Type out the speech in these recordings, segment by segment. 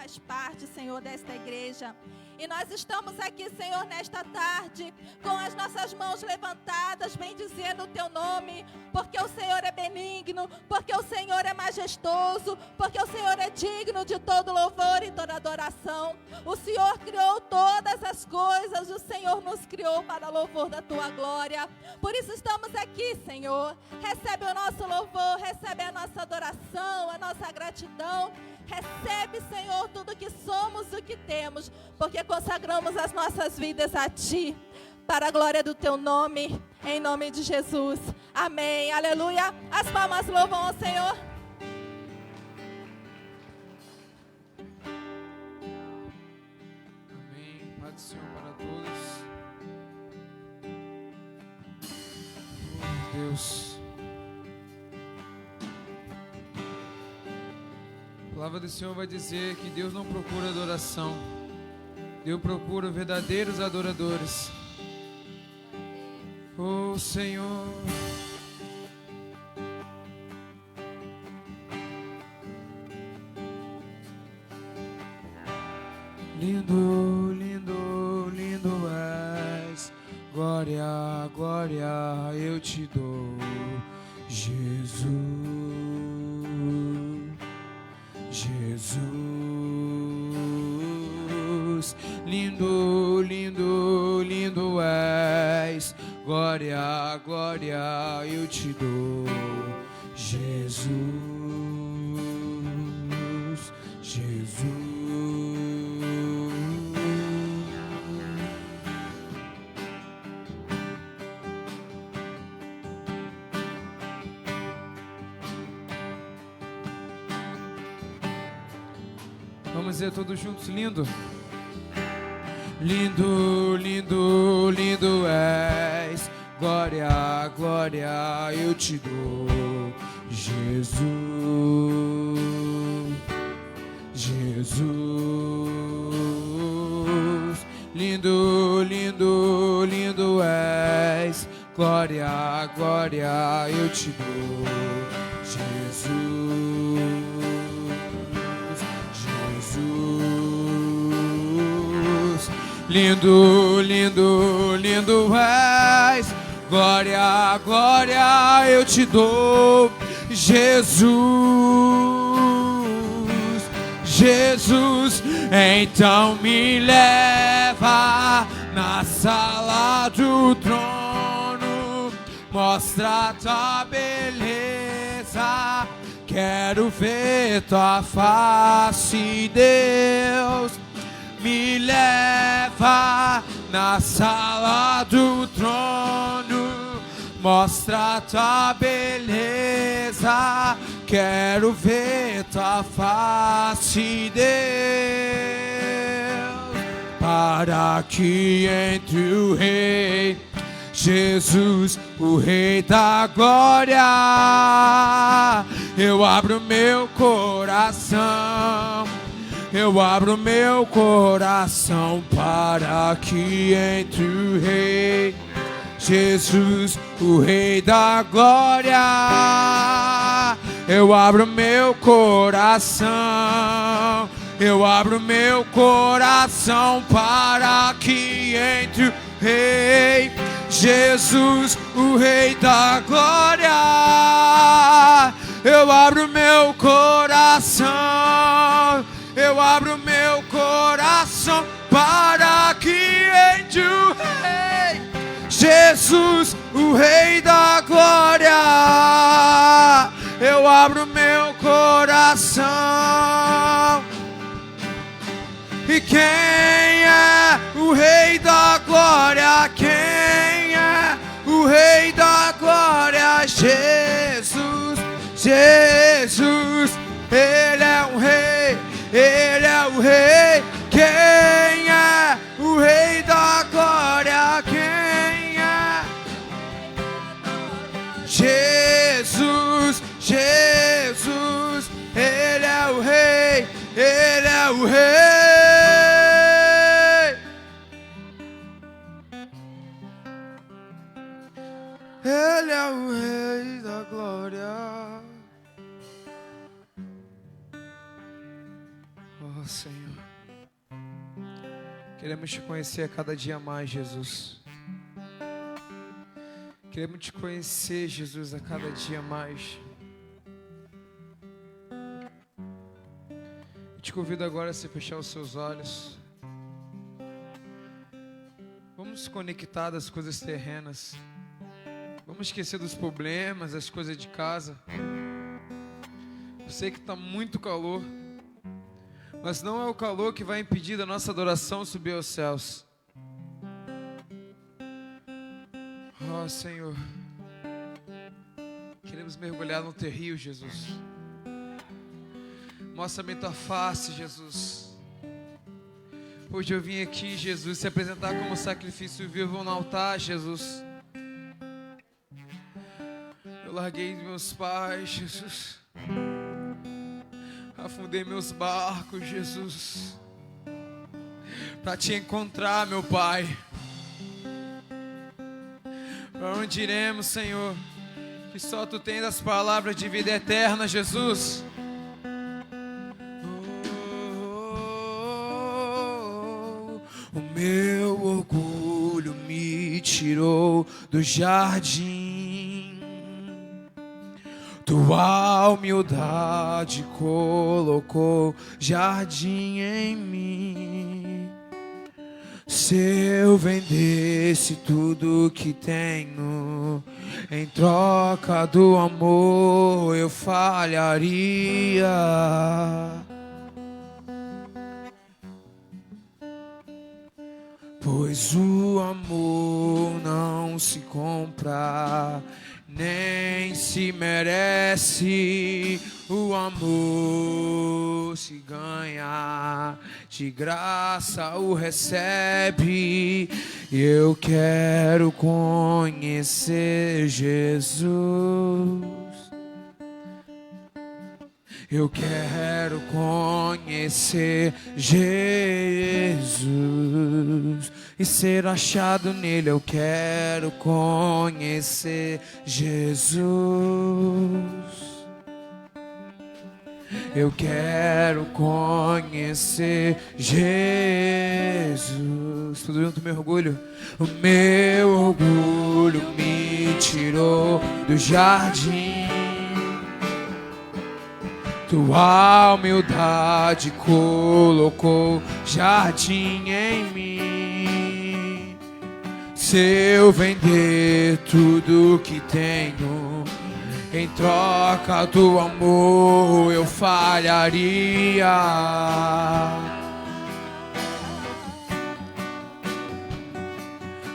faz parte, Senhor, desta igreja. E nós estamos aqui, Senhor, nesta tarde, com as nossas mãos levantadas, bendizendo o Teu nome, porque o Senhor é benigno, porque o Senhor é majestoso, porque o Senhor é digno de todo louvor e toda adoração. O Senhor criou todas as coisas, o Senhor nos criou para louvor da Tua glória. Por isso estamos aqui, Senhor. Recebe o nosso louvor, recebe a nossa adoração, a nossa gratidão. Recebe, Senhor, tudo que somos e o que temos, porque consagramos as nossas vidas a Ti, para a glória do Teu nome, em nome de Jesus. Amém, aleluia. As palmas louvam ao Senhor. Amém. Paz do Senhor para todos. Oh, Deus. A palavra do Senhor vai dizer que Deus não procura adoração. Deus procura verdadeiros adoradores. Oh, Senhor. Lindo, lindo, lindo és. Glória, glória eu te dou, Jesus. Jesus, lindo, lindo, lindo és. Glória, glória eu te dou, Jesus, Jesus. Vamos dizer todos juntos, lindo. Lindo, lindo, lindo és. Glória, glória eu te dou, Jesus, Jesus. Lindo, lindo, lindo és. Glória, glória eu te dou, Jesus. Lindo, lindo, lindo és. Glória, glória eu te dou, Jesus, Jesus. Então me leva na sala do trono, mostra a tua beleza. Quero ver tua face, Deus. Me leva na sala do trono, mostra a tua beleza. Quero ver tua face, Deus, para que entre o Rei Jesus, o Rei da glória. Eu abro meu coração, eu abro meu coração para que entre o Rei Jesus, o Rei da glória. Eu abro meu coração, eu abro meu coração para que entre o Rei Jesus, o Rei da glória. Eu abro meu coração, eu abro meu coração para que entre o Rei Jesus, o Rei da glória. Eu abro meu coração. E quem é o Rei da glória? Quem é o Rei da glória? Jesus, Jesus, Ele é o Rei. Ele é o Rei. Quem é o Rei da glória? Quem é? Jesus, Jesus. Ele é o Rei. Ele é o Rei. Ele é o Rei da glória. Oh, Oh, Senhor, queremos te conhecer a cada dia mais, Jesus. Queremos te conhecer, Jesus, a cada dia mais. Eu te convido agora a você fechar os seus olhos. Vamos nos conectar das coisas terrenas. Vamos esquecer dos problemas, das coisas de casa. Eu sei que está muito calor, mas não é o calor que vai impedir da nossa adoração subir aos céus. Oh, Senhor, queremos mergulhar no teu rio, Jesus. Mostra-me tua face, Jesus. Hoje eu vim aqui, Jesus, se apresentar como sacrifício vivo no altar, Jesus. Eu larguei meus pais, Jesus. Afundei meus barcos, Jesus, para te encontrar, meu Pai. Para onde iremos, Senhor? Que só tu tens as palavras de vida eterna, Jesus. O meu orgulho me tirou do jardim. Tua humildade colocou jardim em mim. Se eu vendesse tudo que tenho em troca do amor, eu falharia. Pois o amor não se compra, nem se merece. O amor se ganha, de graça o recebe. Eu quero conhecer Jesus. Eu quero conhecer Jesus e ser achado nele. Eu quero conhecer Jesus. Eu quero conhecer Jesus. Tudo junto, meu orgulho. O meu orgulho me tirou do jardim. Tua humildade colocou jardim em mim. Se eu vender tudo que tenho em troca do amor, eu falharia.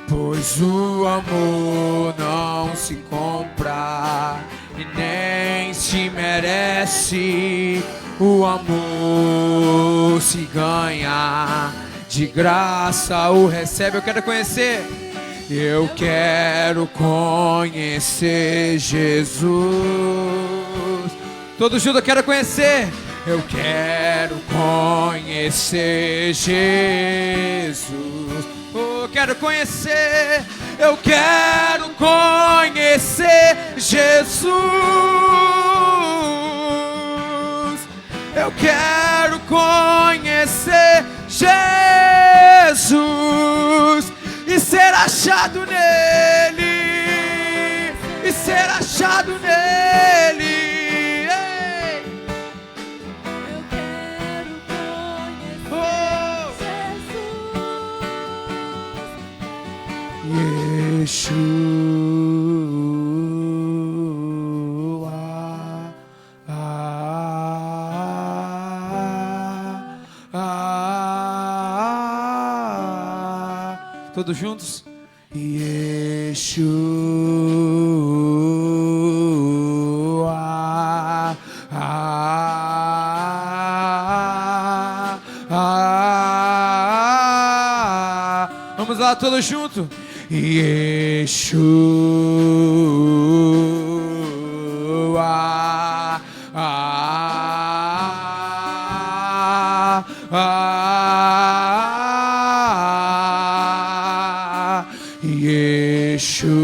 Pois o amor não se compra e nem se merece. O amor se ganha, de graça o recebe. Eu quero conhecer. Eu quero conhecer Jesus. Todos juntos, eu quero conhecer. Eu quero conhecer Jesus. Eu quero conhecer. Eu quero conhecer Jesus. Eu quero conhecer Jesus e ser achado nele, e ser achado nele. Ei. Eu quero conhecer Jesus. Todos juntos. Yeshua, vamos lá, todos juntos. Yeshua, Yeshua,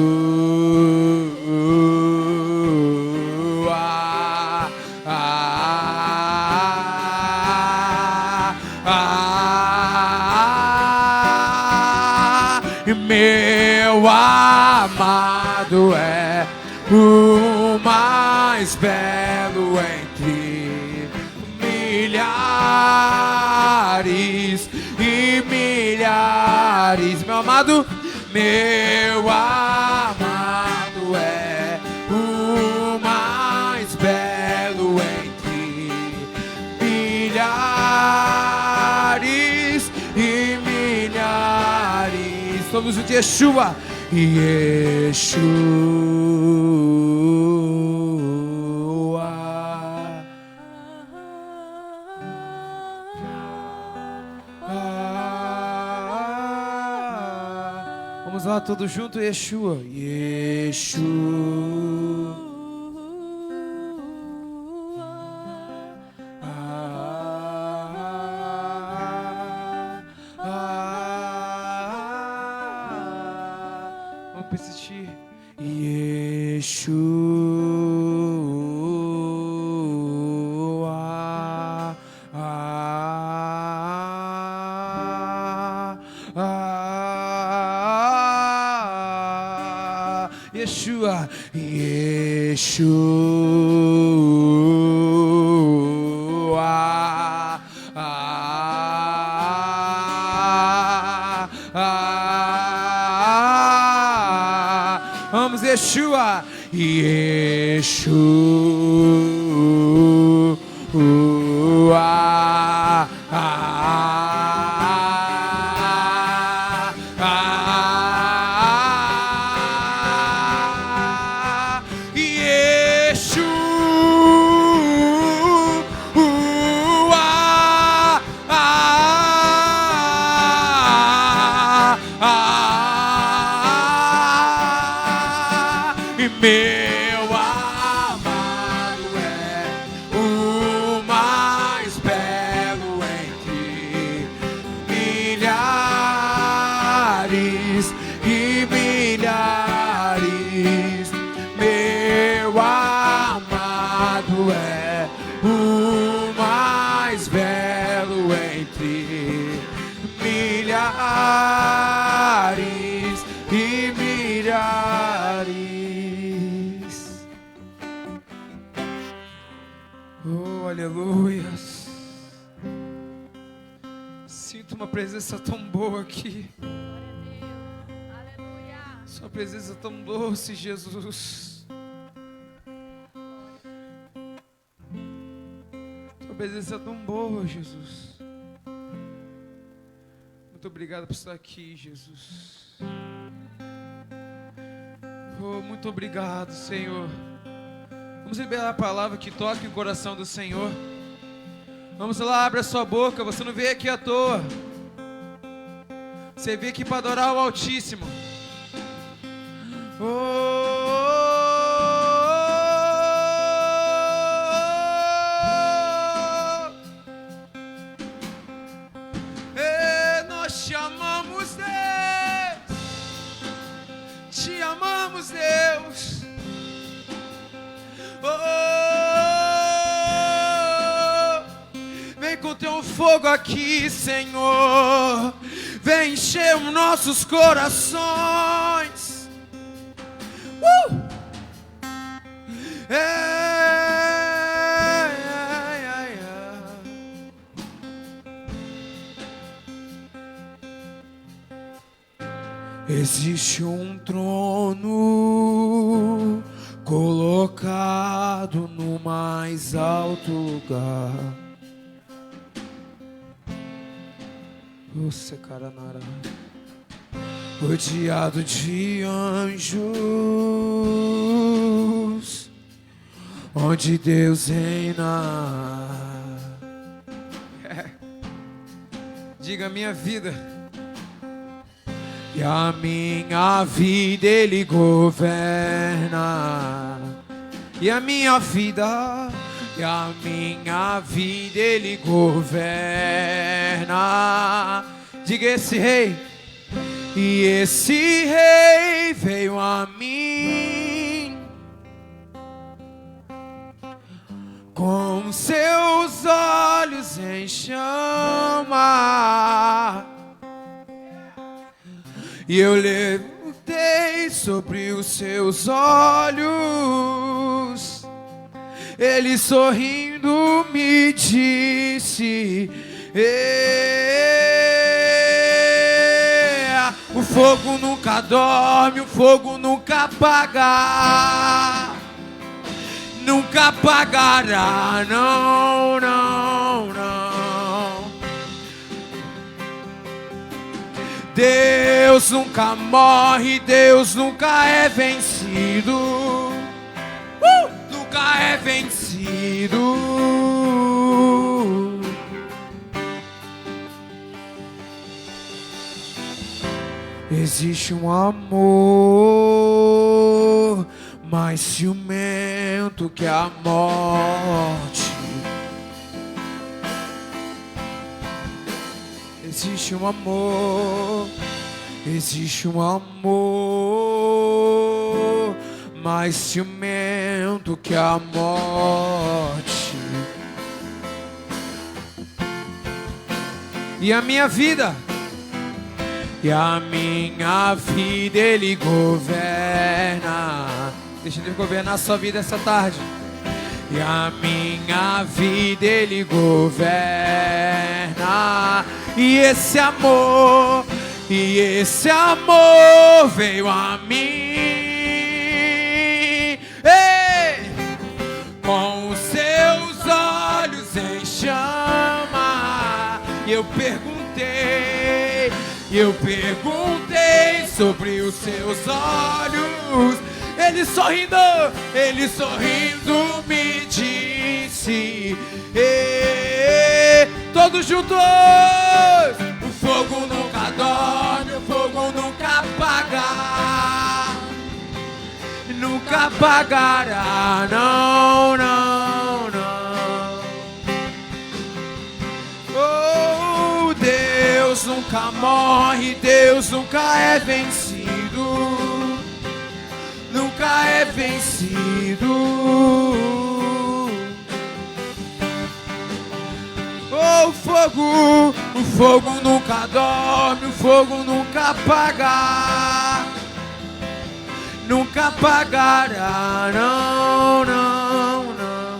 Meu amado é o mais belo entre milhares e milhares. Meu amado é o mais belo entre milhares e milhares. Somos o de Yeshua. Vamos lá, todos juntos, Yeshua. Vamos persistir. Yeshua, vamos, Yeshua, meu amado é o mais belo entre milhares e milhares. Meu amado é o mais belo entre milhares e milhares. Oh, aleluias. Sinto uma presença tão boa aqui. Sua presença tão doce, Jesus. Sua presença tão boa, Jesus. Muito obrigado por estar aqui, Jesus. Oh, muito obrigado, Senhor. Vamos liberar a palavra que toque o coração do Senhor. Vamos lá, abra sua boca. Você não veio aqui à toa. Você veio aqui para adorar o Altíssimo. Nós te amamos, Deus. Te amamos, Deus. Vem com teu fogo aqui, Senhor. Vem encher os nossos corações. Existe um trono colocado no mais alto lugar. Você, Caranara, rodeado de anjos, onde Deus reina. Diga minha vida. E a minha vida Ele governa. E a minha vida Ele governa. Diga esse rei. E esse rei veio a mim com seus olhos em chama. E eu levantei sobre os seus olhos. Ele sorrindo me disse: o fogo nunca dorme, o fogo nunca apaga, nunca apagará, não, não, não. Deus nunca morre, Deus nunca é vencido, nunca é vencido. Existe um amor mais ciumento que a morte. Existe um amor, existe um amor mais ciumento que a morte. E a minha vida? E a minha vida Ele governa. Deixa Ele governar a sua vida essa tarde. E a minha vida Ele governa. E esse amor veio a mim. Ei! Com os seus olhos em chama. E eu perguntei sobre os seus olhos. Ele sorrindo me disse: todos juntos. O fogo nunca dorme, o fogo nunca apaga, nunca apagará, não, não, não. Oh, Deus nunca morre, Deus nunca é vencido, nunca é vencido. Oh, o fogo nunca dorme, o fogo nunca apaga, nunca apagará, não, não, não.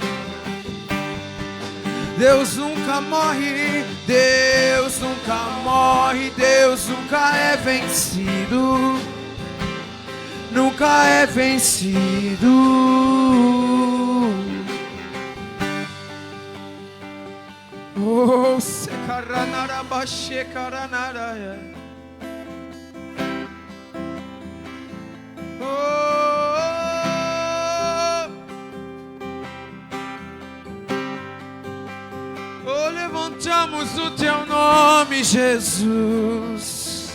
Deus nunca morre, Deus nunca morre, Deus nunca é vencido, nunca é vencido. Oh, sekaranarabaxe karanaraya. Oh, levantamos o teu nome, Jesus.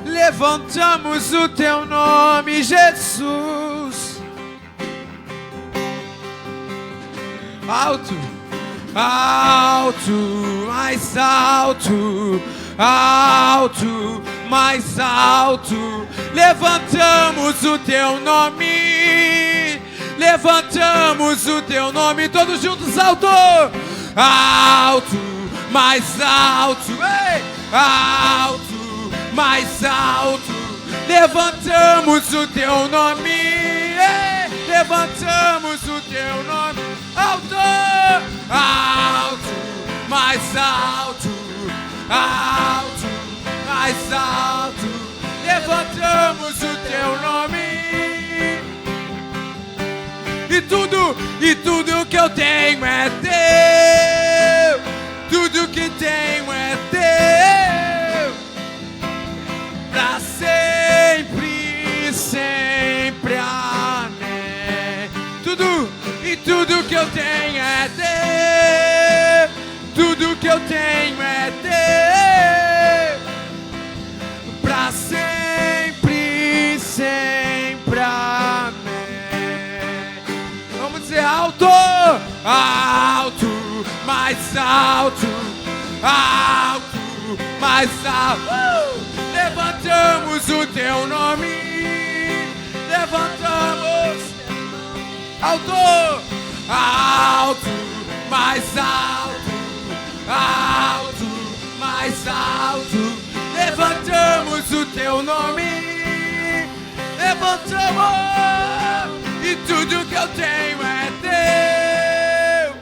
Levantamos o teu nome, Jesus. Alto, alto, mais alto, alto, mais alto. Levantamos o teu nome, levantamos o teu nome, todos juntos, alto, alto, mais alto, ei, alto, mais alto. Levantamos o teu nome, ei, levantamos o teu nome, alto, alto, mais alto, alto, mais alto. Levantamos o teu nome. E tudo que eu tenho é teu. Tudo que tenho é teu. Pra sempre, sempre, amém. Tudo que eu tenho é teu. Tudo que eu tenho é teu. Pra sempre, sempre, amém. Vamos dizer alto, alto, mais alto, alto, mais alto. Levantamos o teu nome, levantamos alto, alto, mais alto, alto, mais alto. levantamos o teu nome, levantamos, e tudo que eu tenho é teu,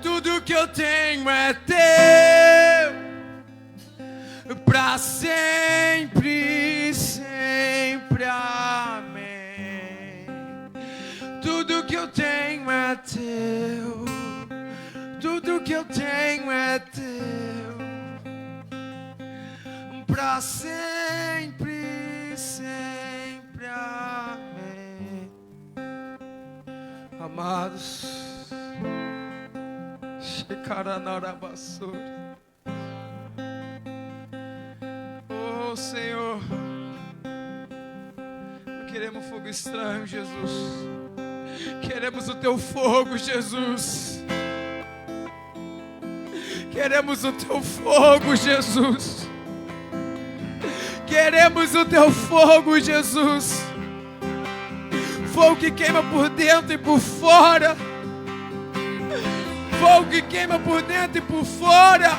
tudo que eu tenho é teu, pra sempre, sempre, amém. Tudo que eu tenho é teu, tudo que eu tenho é teu, pra sempre, sempre, amém. Amados, oh Senhor, não queremos fogo estranho, Jesus. Queremos o teu fogo, Jesus. Queremos o teu fogo, Jesus. Queremos o teu fogo, Jesus. Fogo que queima por dentro e por fora. Fogo que queima por dentro e por fora.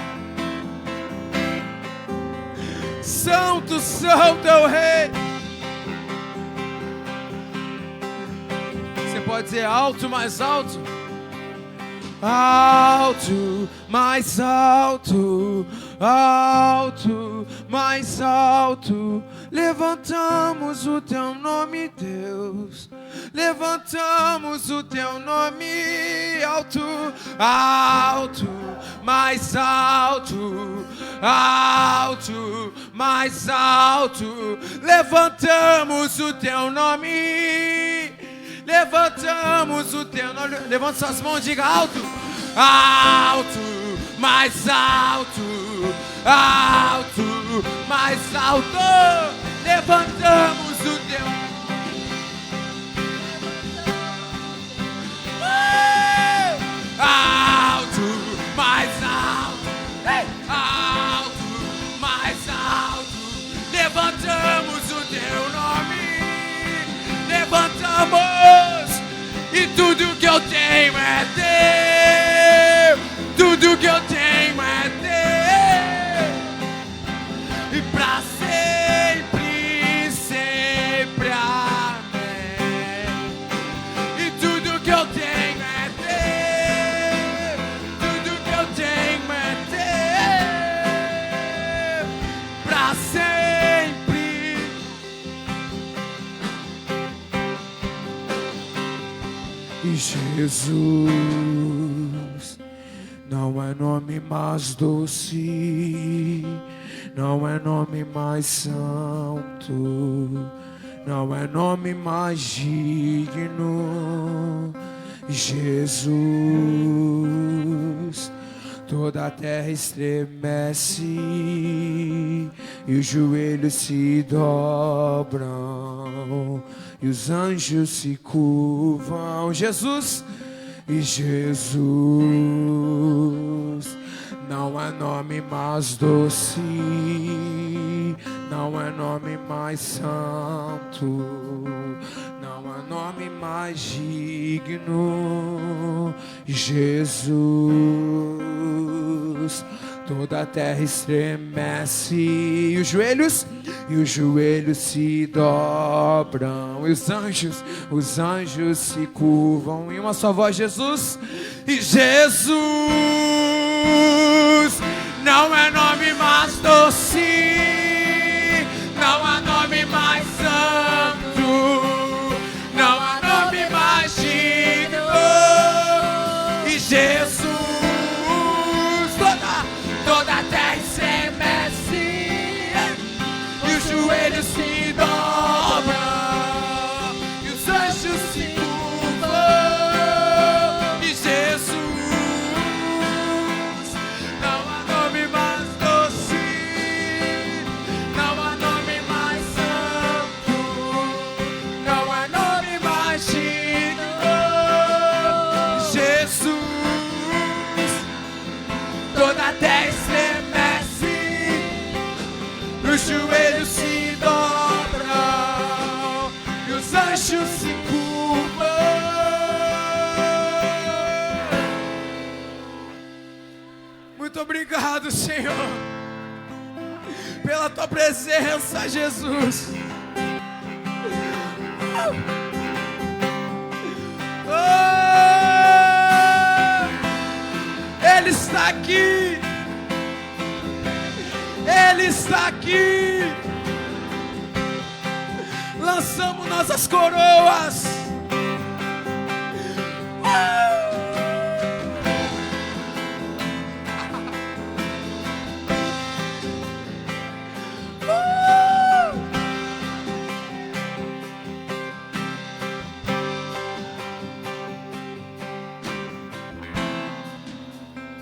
Santo, santo é o Rei. Você pode dizer alto, mais alto. Alto, mais alto, alto, mais alto. Levantamos o teu nome, Deus. Levantamos o teu nome. Alto, alto, mais alto, alto, mais alto. Levantamos o teu nome. Levantamos o teu nome. Levanta suas mãos e diga alto. Alto, mais alto, alto, mais alto. Levantamos o teu nome. Alto, mais alto, alto, mais alto. Levantamos o teu nome. Levantamos, e tudo que eu tenho é teu, tudo que eu tenho é teu, e pra sempre, sempre, amém. E tudo que eu tenho é teu, tudo que eu tenho é teu, pra sempre. E Jesus não é nome mais doce, não é nome mais santo, não é nome mais digno. Jesus, toda a terra estremece e os joelhos se dobram e os anjos se curvam. Jesus, e Jesus não é nome mais doce, não é nome mais santo, não é nome mais digno. Jesus, toda a terra estremece e os joelhos se dobram e os anjos se curvam. Em uma só voz, Jesus. E Jesus não é nome mais doce, não há nome mais santo, não há nome mais digno. E Jesus, toda a terra estremece e os joelhos se dobram e os anjos se curvam. E Jesus não há nome mais doce, presença, Jesus. Ele está aqui. Ele está aqui. Lançamos nossas coroas.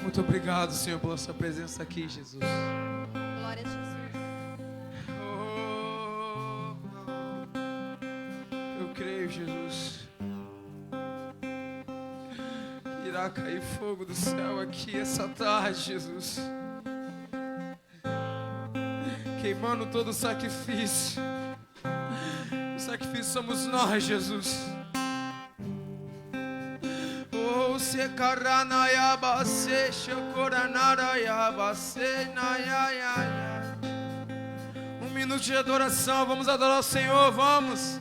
Muito obrigado, Senhor, pela sua presença aqui, Jesus. Glória a Jesus. Eu creio, Jesus, que irá cair fogo do céu aqui essa tarde, Jesus, queimando todo o sacrifício. O sacrifício somos nós, Jesus. Se karanaya se shokoranaya se naya. Minuto de adoração, vamos adorar o Senhor, vamos.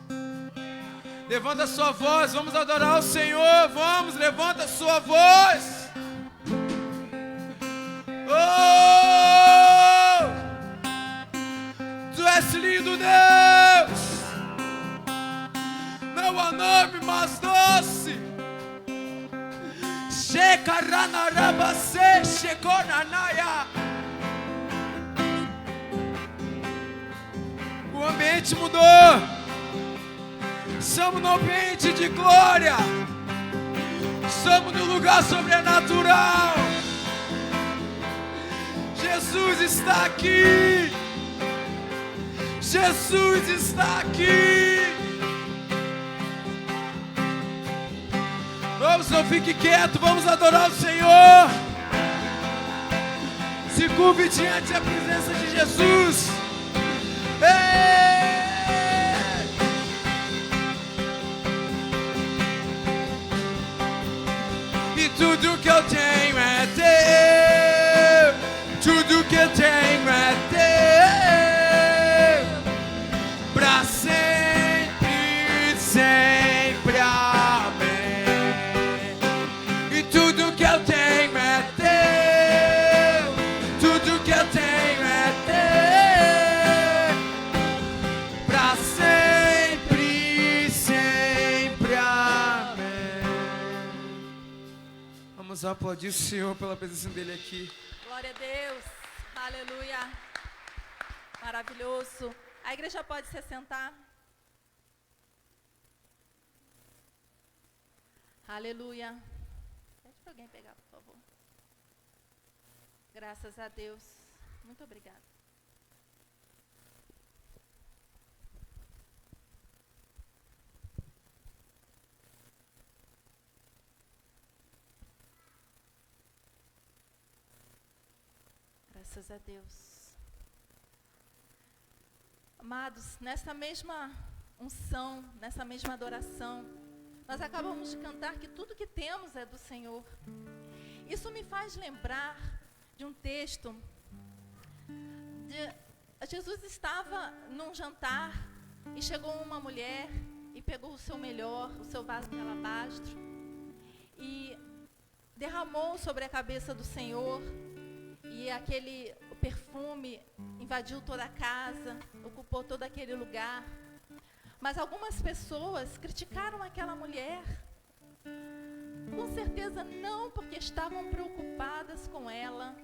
Levanta a sua voz, vamos adorar o Senhor, vamos, levanta a sua voz. Oh! Tu és lindo, Deus. Não há nome mais doce. O ambiente mudou. Estamos no ambiente de glória. Estamos no lugar sobrenatural. Jesus está aqui. Jesus está aqui. Vamos, não fique quieto, vamos adorar o Senhor. Se curve diante da presença de Jesus. Ei! E tudo que eu tenho é teu. Tudo que eu tenho é teu. Pra sempre, sempre. Tudo que eu tenho é teu. Tudo que eu tenho é teu. Pra sempre, sempre. Amém. Vamos aplaudir o Senhor pela presença dele aqui. Glória a Deus. Aleluia. Maravilhoso. A igreja pode se sentar. Aleluia. Para alguém pegar, por favor. Graças a Deus. Muito obrigada. Graças a Deus. Amados, nessa mesma unção, nessa mesma adoração, nós acabamos de cantar que tudo que temos é do Senhor. Isso me faz lembrar de um texto. Jesus estava num jantar e chegou uma mulher e pegou o seu melhor, o seu vaso de alabastro, e derramou sobre a cabeça do Senhor. E o perfume invadiu toda a casa, ocupou todo aquele lugar. Mas algumas pessoas criticaram aquela mulher, com certeza não porque estavam preocupadas com ela,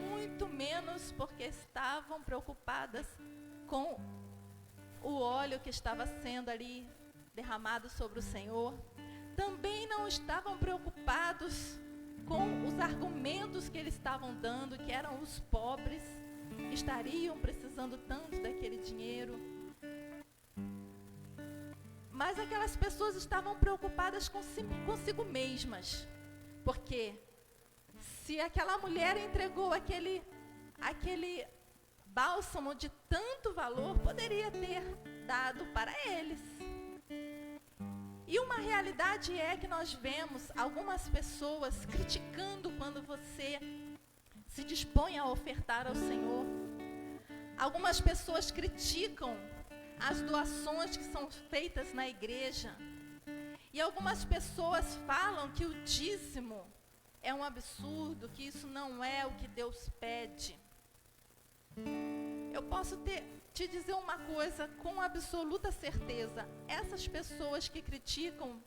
muito menos porque estavam preocupadas com o óleo que estava sendo ali derramado sobre o Senhor. Também não estavam preocupados com os argumentos que eles estavam dando, que eram os pobres, que estariam precisando tanto daquele dinheiro. Mas aquelas pessoas estavam preocupadas consigo mesmas, porque se aquela mulher entregou aquele bálsamo de tanto valor, poderia ter dado para eles. E uma realidade é que nós vemos algumas pessoas criticando quando você se dispõe a ofertar ao Senhor. Algumas pessoas criticam as doações que são feitas na igreja. E algumas pessoas falam que o dízimo é um absurdo, que isso não é o que Deus pede. Eu posso te dizer uma coisa com absoluta certeza. Essas pessoas que criticam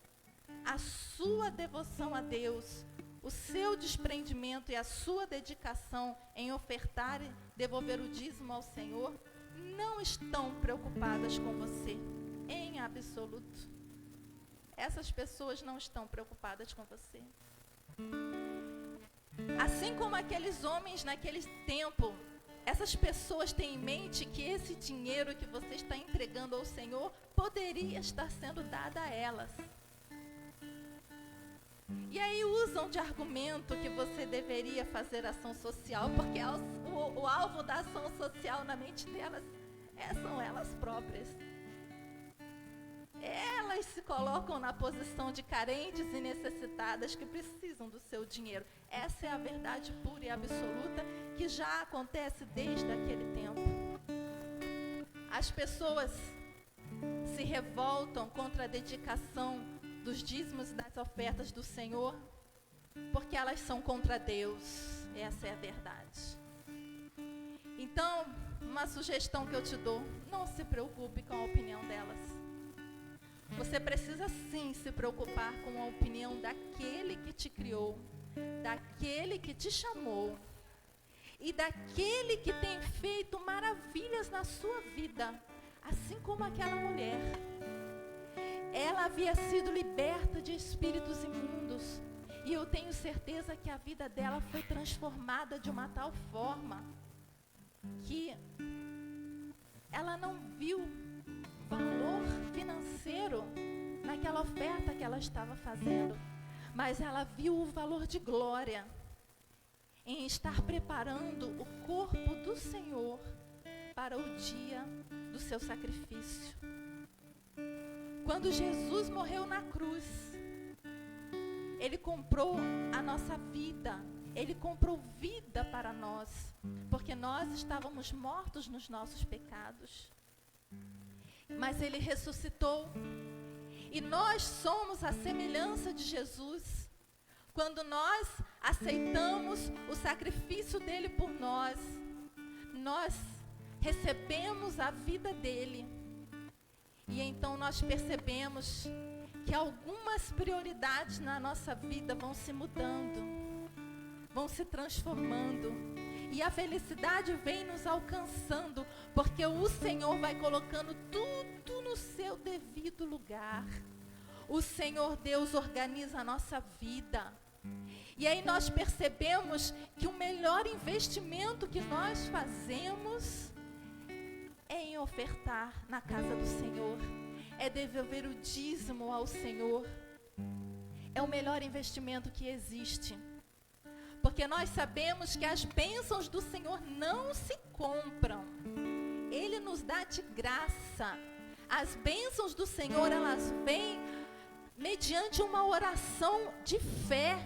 a sua devoção a Deus, o seu desprendimento e a sua dedicação em ofertar e devolver o dízimo ao Senhor, não estão preocupadas com você, em absoluto. Essas pessoas não estão preocupadas com você. Assim como aqueles homens naquele tempo, essas pessoas têm em mente que esse dinheiro que você está entregando ao Senhor poderia estar sendo dado a elas. E aí usam de argumento que você deveria fazer ação social, porque o alvo da ação social na mente delas são elas próprias. Elas se colocam na posição de carentes e necessitadas que precisam do seu dinheiro. Essa é a verdade pura e absoluta que já acontece desde aquele tempo. As pessoas se revoltam contra a dedicação dos dízimos e das ofertas do Senhor porque elas são contra Deus. Essa é a verdade. Então, uma sugestão que eu te dou: não se preocupe com a opinião delas. Você precisa sim se preocupar com a opinião daquele que te criou, daquele que te chamou e daquele que tem feito maravilhas na sua vida, assim como aquela mulher. Ela havia sido liberta de espíritos imundos e eu tenho certeza que a vida dela foi transformada de uma tal forma que ela não viu valor financeiro naquela oferta que ela estava fazendo, mas ela viu o valor de glória em estar preparando o corpo do Senhor para o dia do seu sacrifício. Quando Jesus morreu na cruz, Ele comprou a nossa vida, Ele comprou vida para nós, porque nós estávamos mortos nos nossos pecados. Mas Ele ressuscitou e nós somos a semelhança de Jesus. Quando nós aceitamos o sacrifício dele por nós, nós recebemos a vida dele. E então nós percebemos que algumas prioridades na nossa vida vão se mudando, vão se transformando. E a felicidade vem nos alcançando, porque o Senhor vai colocando tudo no seu devido lugar. O Senhor Deus organiza a nossa vida. E aí nós percebemos que o melhor investimento que nós fazemos é em ofertar na casa do Senhor, é devolver o dízimo ao Senhor. É o melhor investimento que existe. Porque nós sabemos que as bênçãos do Senhor não se compram. Ele nos dá de graça. As bênçãos do Senhor, elas vêm mediante uma oração de fé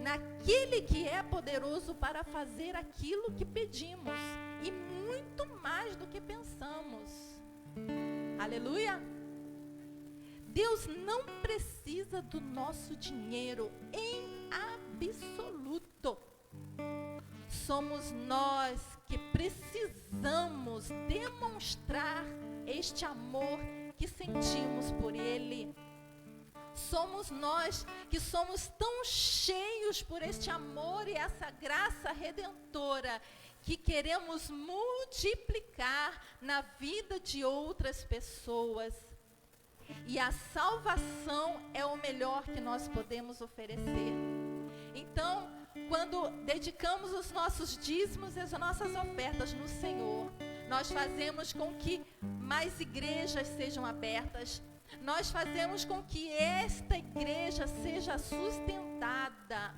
naquele que é poderoso para fazer aquilo que pedimos. E muito mais do que pensamos. Aleluia! Deus não precisa do nosso dinheiro em absoluto. Somos nós que precisamos demonstrar este amor que sentimos por Ele. Somos nós que somos tão cheios por este amor e essa graça redentora que queremos multiplicar na vida de outras pessoas. E a salvação é o melhor que nós podemos oferecer. Então, quando dedicamos os nossos dízimos e as nossas ofertas no Senhor, nós fazemos com que mais igrejas sejam abertas. Nós fazemos com que esta igreja seja sustentada,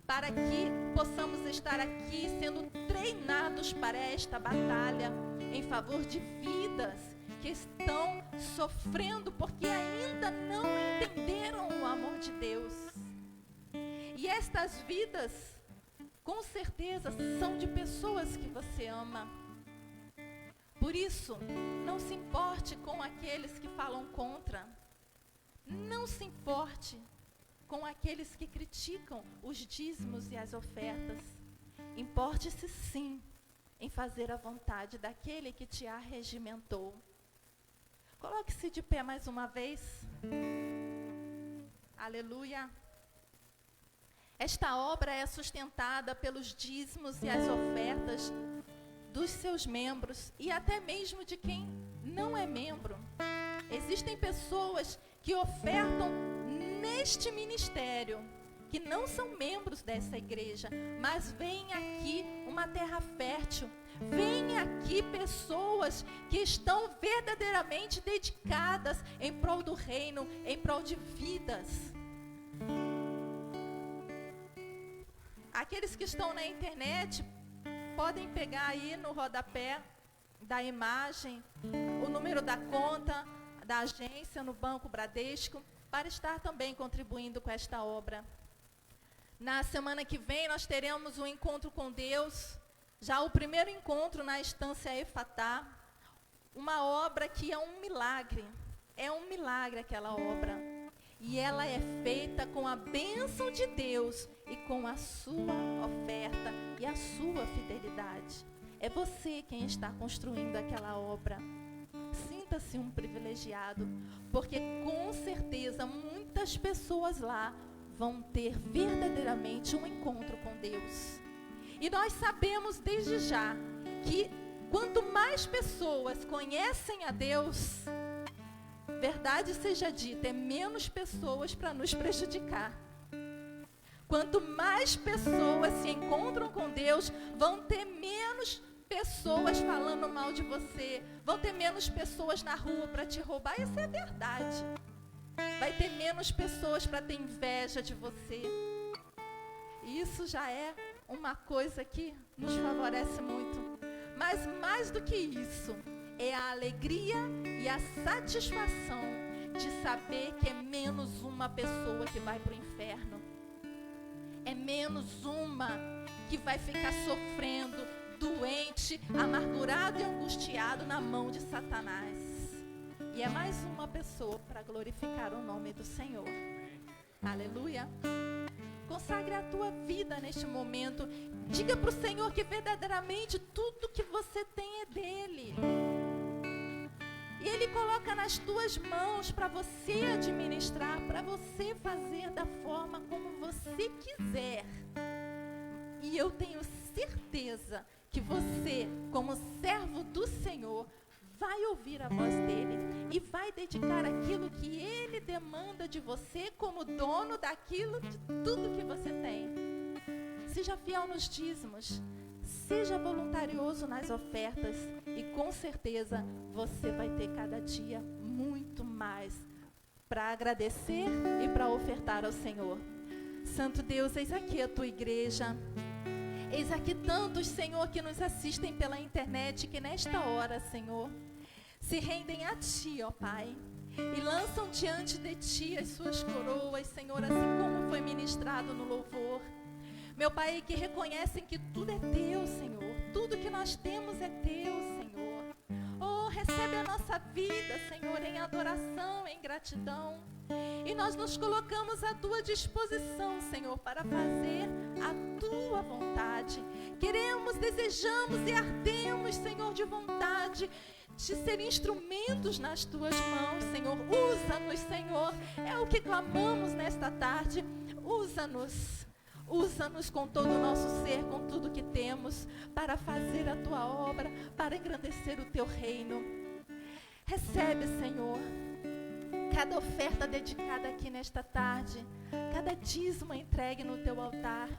para que possamos estar aqui sendo treinados para esta batalha em favor de vidas que estão sofrendo porque ainda não entenderam o amor de Deus. E estas vidas, com certeza, são de pessoas que você ama. Por isso, não se importe com aqueles que falam contra. Não se importe com aqueles que criticam os dízimos e as ofertas. Importe-se sim em fazer a vontade daquele que te arregimentou. Coloque-se de pé mais uma vez. Aleluia. Esta obra é sustentada pelos dízimos e as ofertas dos seus membros e até mesmo de quem não é membro. Existem pessoas que ofertam neste ministério, que não são membros dessa igreja, mas vem aqui uma terra fértil. Vem aqui pessoas que estão verdadeiramente dedicadas em prol do reino, em prol de vidas. Aqueles que estão na internet podem pegar aí no rodapé da imagem o número da conta da agência no Banco Bradesco para estar também contribuindo com esta obra. Na semana que vem nós teremos um encontro com Deus, já o primeiro encontro na Estância Efatá, uma obra que é um milagre aquela obra. E ela é feita com a bênção de Deus e com a sua oferta e a sua fidelidade. É você quem está construindo aquela obra. Sinta-se um privilegiado, porque com certeza muitas pessoas lá vão ter verdadeiramente um encontro com Deus. E nós sabemos desde já que quanto mais pessoas conhecem a Deus, verdade seja dita, é menos pessoas para nos prejudicar. Quanto mais pessoas se encontram com Deus, vão ter menos pessoas falando mal de você, vão ter menos pessoas na rua para te roubar, isso é verdade. Vai ter menos pessoas para ter inveja de você. E isso já é uma coisa que nos favorece muito. Mas mais do que isso, é a alegria e a satisfação de saber que é menos uma pessoa que vai para o inferno. É menos uma que vai ficar sofrendo, doente, amargurado e angustiado na mão de Satanás. E é mais uma pessoa para glorificar o nome do Senhor. Aleluia. Consagre a tua vida neste momento. Diga para o Senhor que verdadeiramente tudo que você tem é dele. E Ele coloca nas tuas mãos para você administrar, para você fazer da forma como você quiser. E eu tenho certeza que você, como servo do Senhor, vai ouvir a voz dele e vai dedicar aquilo que ele demanda de você como dono daquilo, de tudo que você tem. Seja fiel nos dízimos, seja voluntarioso nas ofertas e com certeza você vai ter cada dia muito mais para agradecer e para ofertar ao Senhor. Santo Deus, eis aqui a tua igreja. Eis aqui tantos, Senhor, que nos assistem pela internet, que nesta hora, Senhor, se rendem a Ti, ó Pai, e lançam diante de Ti as suas coroas, Senhor, assim como foi ministrado no louvor. Meu Pai, que reconhecem que tudo é Teu, Senhor, tudo que nós temos é Teu, Senhor. Oh, recebe a nossa vida, Senhor, em adoração, em gratidão. E nós nos colocamos à Tua disposição, Senhor, para fazer a Tua vontade. Queremos, desejamos e ardemos, Senhor, de vontade de ser instrumentos nas Tuas mãos, Senhor. Usa-nos, Senhor. É o que clamamos nesta tarde. Usa-nos. Usa-nos com todo o nosso ser, com tudo que temos, para fazer a Tua obra, para engrandecer o Teu reino. Recebe, Senhor, cada oferta dedicada aqui nesta tarde, cada dízimo entregue no Teu altar.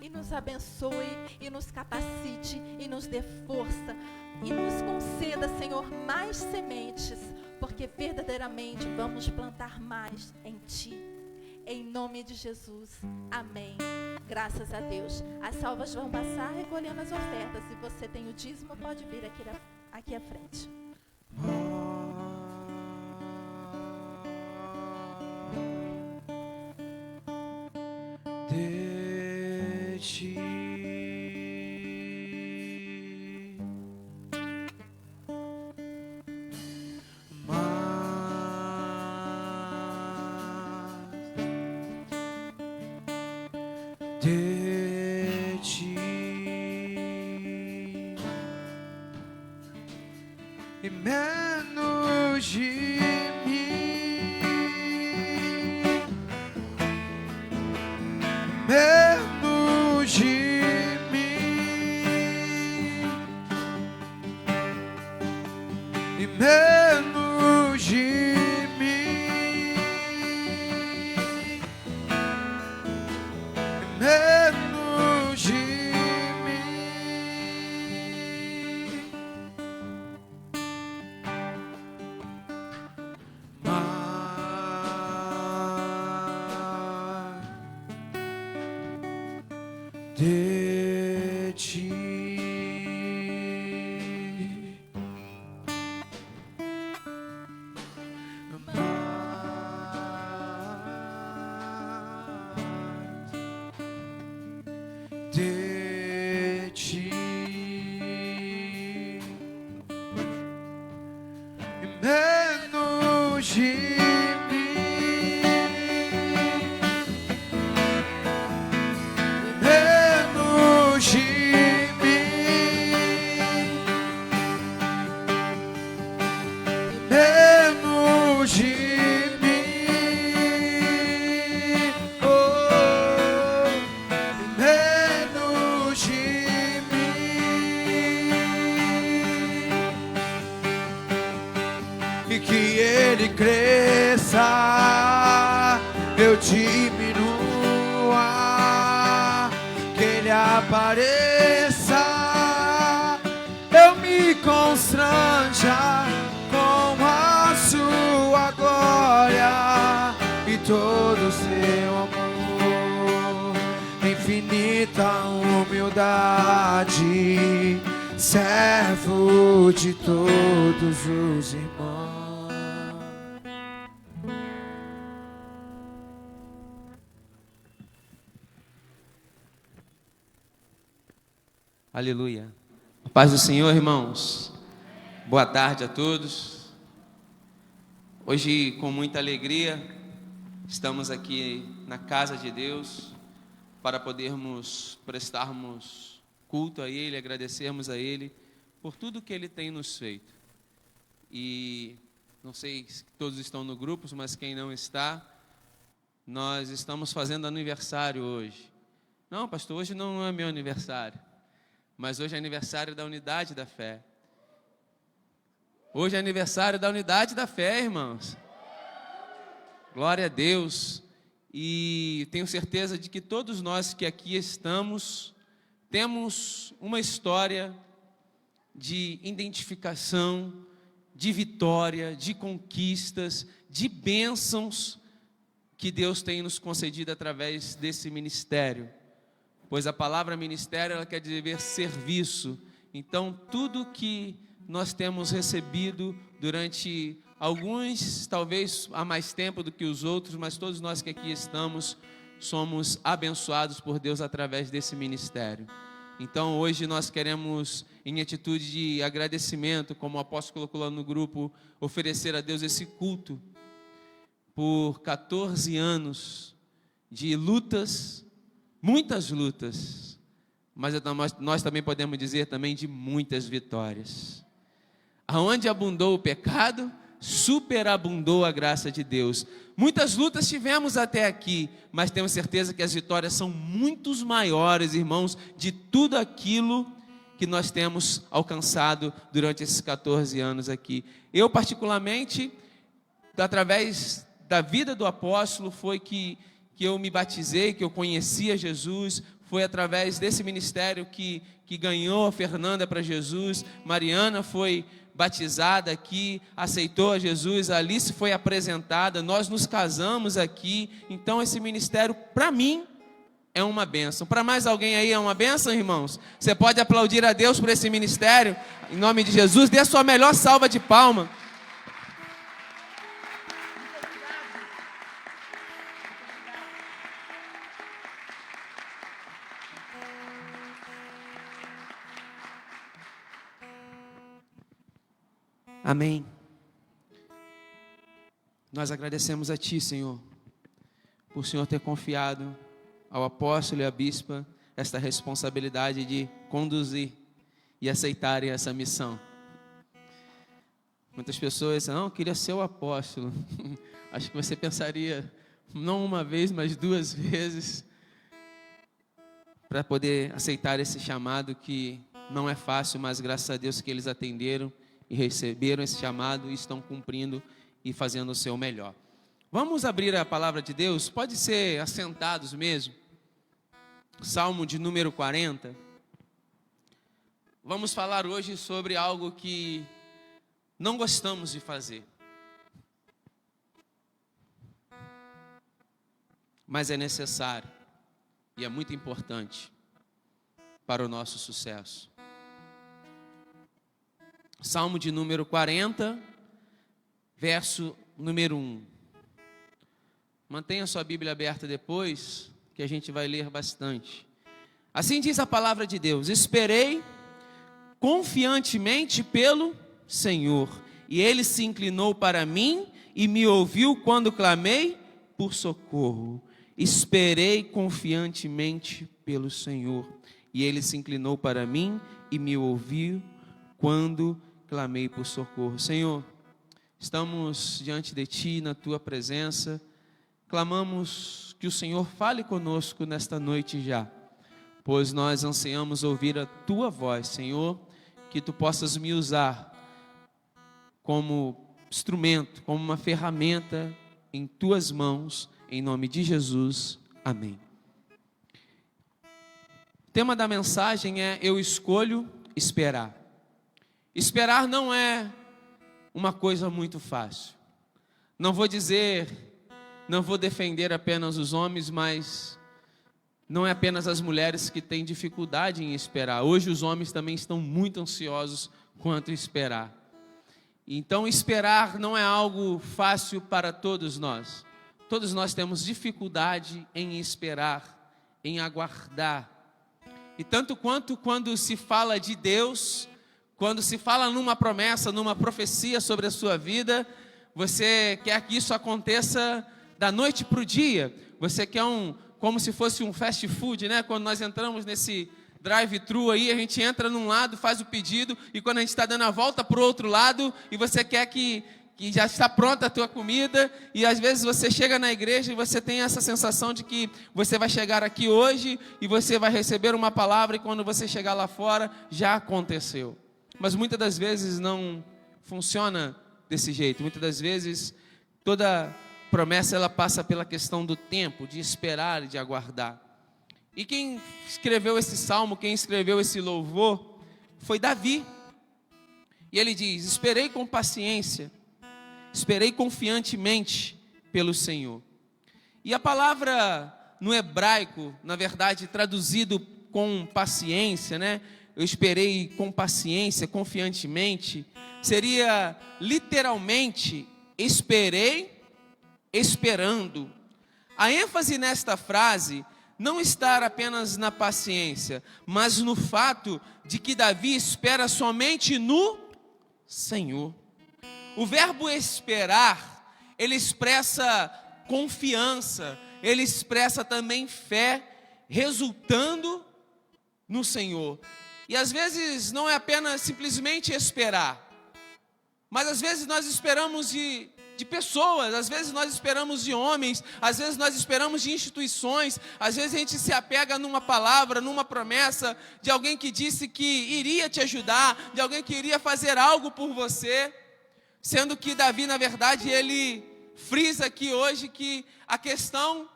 E nos abençoe, e nos capacite, e nos dê força, e nos conceda, Senhor, mais sementes, porque verdadeiramente vamos plantar mais em Ti. Em nome de Jesus. Amém. Graças a Deus. As salvas vão passar recolhendo as ofertas. Se você tem o dízimo, pode vir aqui à frente. De Ti cresça, eu diminua, que Ele apareça, eu me constranja com a sua glória e todo o seu amor, infinita humildade, servo de todos os irmãos. Aleluia. A paz do Senhor, irmãos. Boa tarde a todos. Hoje, com muita alegria, estamos aqui na casa de Deus para podermos prestarmos culto a Ele, agradecermos a Ele por tudo que Ele tem nos feito. E não sei se todos estão no grupo, mas quem não está, nós estamos fazendo aniversário hoje. Não, pastor, hoje não é meu aniversário. Mas hoje é aniversário da unidade da fé. Hoje é aniversário da unidade da fé, irmãos. Glória a Deus. E tenho certeza de que todos nós que aqui estamos, temos uma história de identificação, de vitória, de conquistas, de bênçãos que Deus tem nos concedido através desse ministério. Pois a palavra ministério, ela quer dizer serviço. Então, tudo que nós temos recebido durante alguns, talvez há mais tempo do que os outros, mas todos nós que aqui estamos, somos abençoados por Deus através desse ministério. Então, hoje nós queremos, em atitude de agradecimento, como o apóstolo colocou no grupo, oferecer a Deus esse culto por 14 anos de lutas, muitas lutas, mas nós também podemos dizer também de muitas vitórias. Aonde abundou o pecado, superabundou a graça de Deus. Muitas lutas tivemos até aqui, mas temos certeza que as vitórias são muito maiores, irmãos, de tudo aquilo que nós temos alcançado durante esses 14 anos aqui. Eu, particularmente, através da vida do apóstolo, foi que eu me batizei, que eu conhecia Jesus. Foi através desse ministério que ganhou a Fernanda para Jesus. Mariana foi batizada aqui, aceitou a Jesus. A Alice foi apresentada, nós nos casamos aqui. Então esse ministério, para mim, é uma bênção. Para mais alguém aí é uma bênção, irmãos? Você pode aplaudir a Deus por esse ministério, em nome de Jesus. Dê a sua melhor salva de palmas. Amém. Nós agradecemos a Ti, Senhor, por o Senhor ter confiado ao apóstolo e à bispa esta responsabilidade de conduzir e aceitarem essa missão. Muitas pessoas dizem, não, eu queria ser o apóstolo. Acho que você pensaria, não uma vez, mas 2 vezes, para poder aceitar esse chamado que não é fácil, mas graças a Deus que eles atenderam e receberam esse chamado e estão cumprindo e fazendo o seu melhor. Vamos abrir a palavra de Deus, pode ser assentados mesmo. Salmo de número 40. Vamos falar hoje sobre algo que não gostamos de fazer, mas é necessário e é muito importante para o nosso sucesso. Salmo de número 40, verso número 1. Mantenha sua Bíblia aberta depois, que a gente vai ler bastante. Assim diz a palavra de Deus: esperei confiantemente pelo Senhor, e Ele se inclinou para mim e me ouviu quando clamei por socorro. Esperei confiantemente pelo Senhor, e Ele se inclinou para mim e me ouviu quando clamei por socorro. Senhor, estamos diante de Ti, na Tua presença, clamamos que o Senhor fale conosco nesta noite já, pois nós ansiamos ouvir a Tua voz, Senhor, que Tu possas me usar como instrumento, como uma ferramenta em Tuas mãos, em nome de Jesus, amém. O tema da mensagem é: eu escolho esperar. Esperar não é uma coisa muito fácil. Não vou defender apenas os homens, mas não é apenas as mulheres que têm dificuldade em esperar. Hoje os homens também estão muito ansiosos quanto a esperar. Então esperar não é algo fácil para todos nós. Todos nós temos dificuldade em esperar, em aguardar. E tanto quanto quando se fala de Deus, quando se fala numa promessa, numa profecia sobre a sua vida, você quer que isso aconteça da noite para o dia. Você quer como se fosse um fast food, né? Quando nós entramos nesse drive-thru aí, a gente entra num lado, faz o pedido, e quando a gente está dando a volta para o outro lado, e você quer que já está pronta a tua comida, e às vezes você chega na igreja e você tem essa sensação de que você vai chegar aqui hoje, e você vai receber uma palavra, e quando você chegar lá fora, já aconteceu. Mas muitas das vezes não funciona desse jeito. Muitas das vezes toda promessa ela passa pela questão do tempo, de esperar e de aguardar. E quem escreveu esse salmo, quem escreveu esse louvor, foi Davi. E ele diz: esperei com paciência, esperei confiantemente pelo Senhor. E a palavra no hebraico, na verdade, traduzido com paciência, né? Eu esperei com paciência, confiantemente, seria literalmente esperei esperando. A ênfase nesta frase não está apenas na paciência, mas no fato de que Davi espera somente no Senhor. O verbo esperar, ele expressa confiança, ele expressa também fé, resultando no Senhor. E às vezes não é apenas simplesmente esperar, mas às vezes nós esperamos de pessoas, às vezes nós esperamos de homens, às vezes nós esperamos de instituições, às vezes a gente se apega numa palavra, numa promessa de alguém que disse que iria te ajudar, de alguém que iria fazer algo por você, sendo que Davi, na verdade, ele frisa aqui hoje que a questão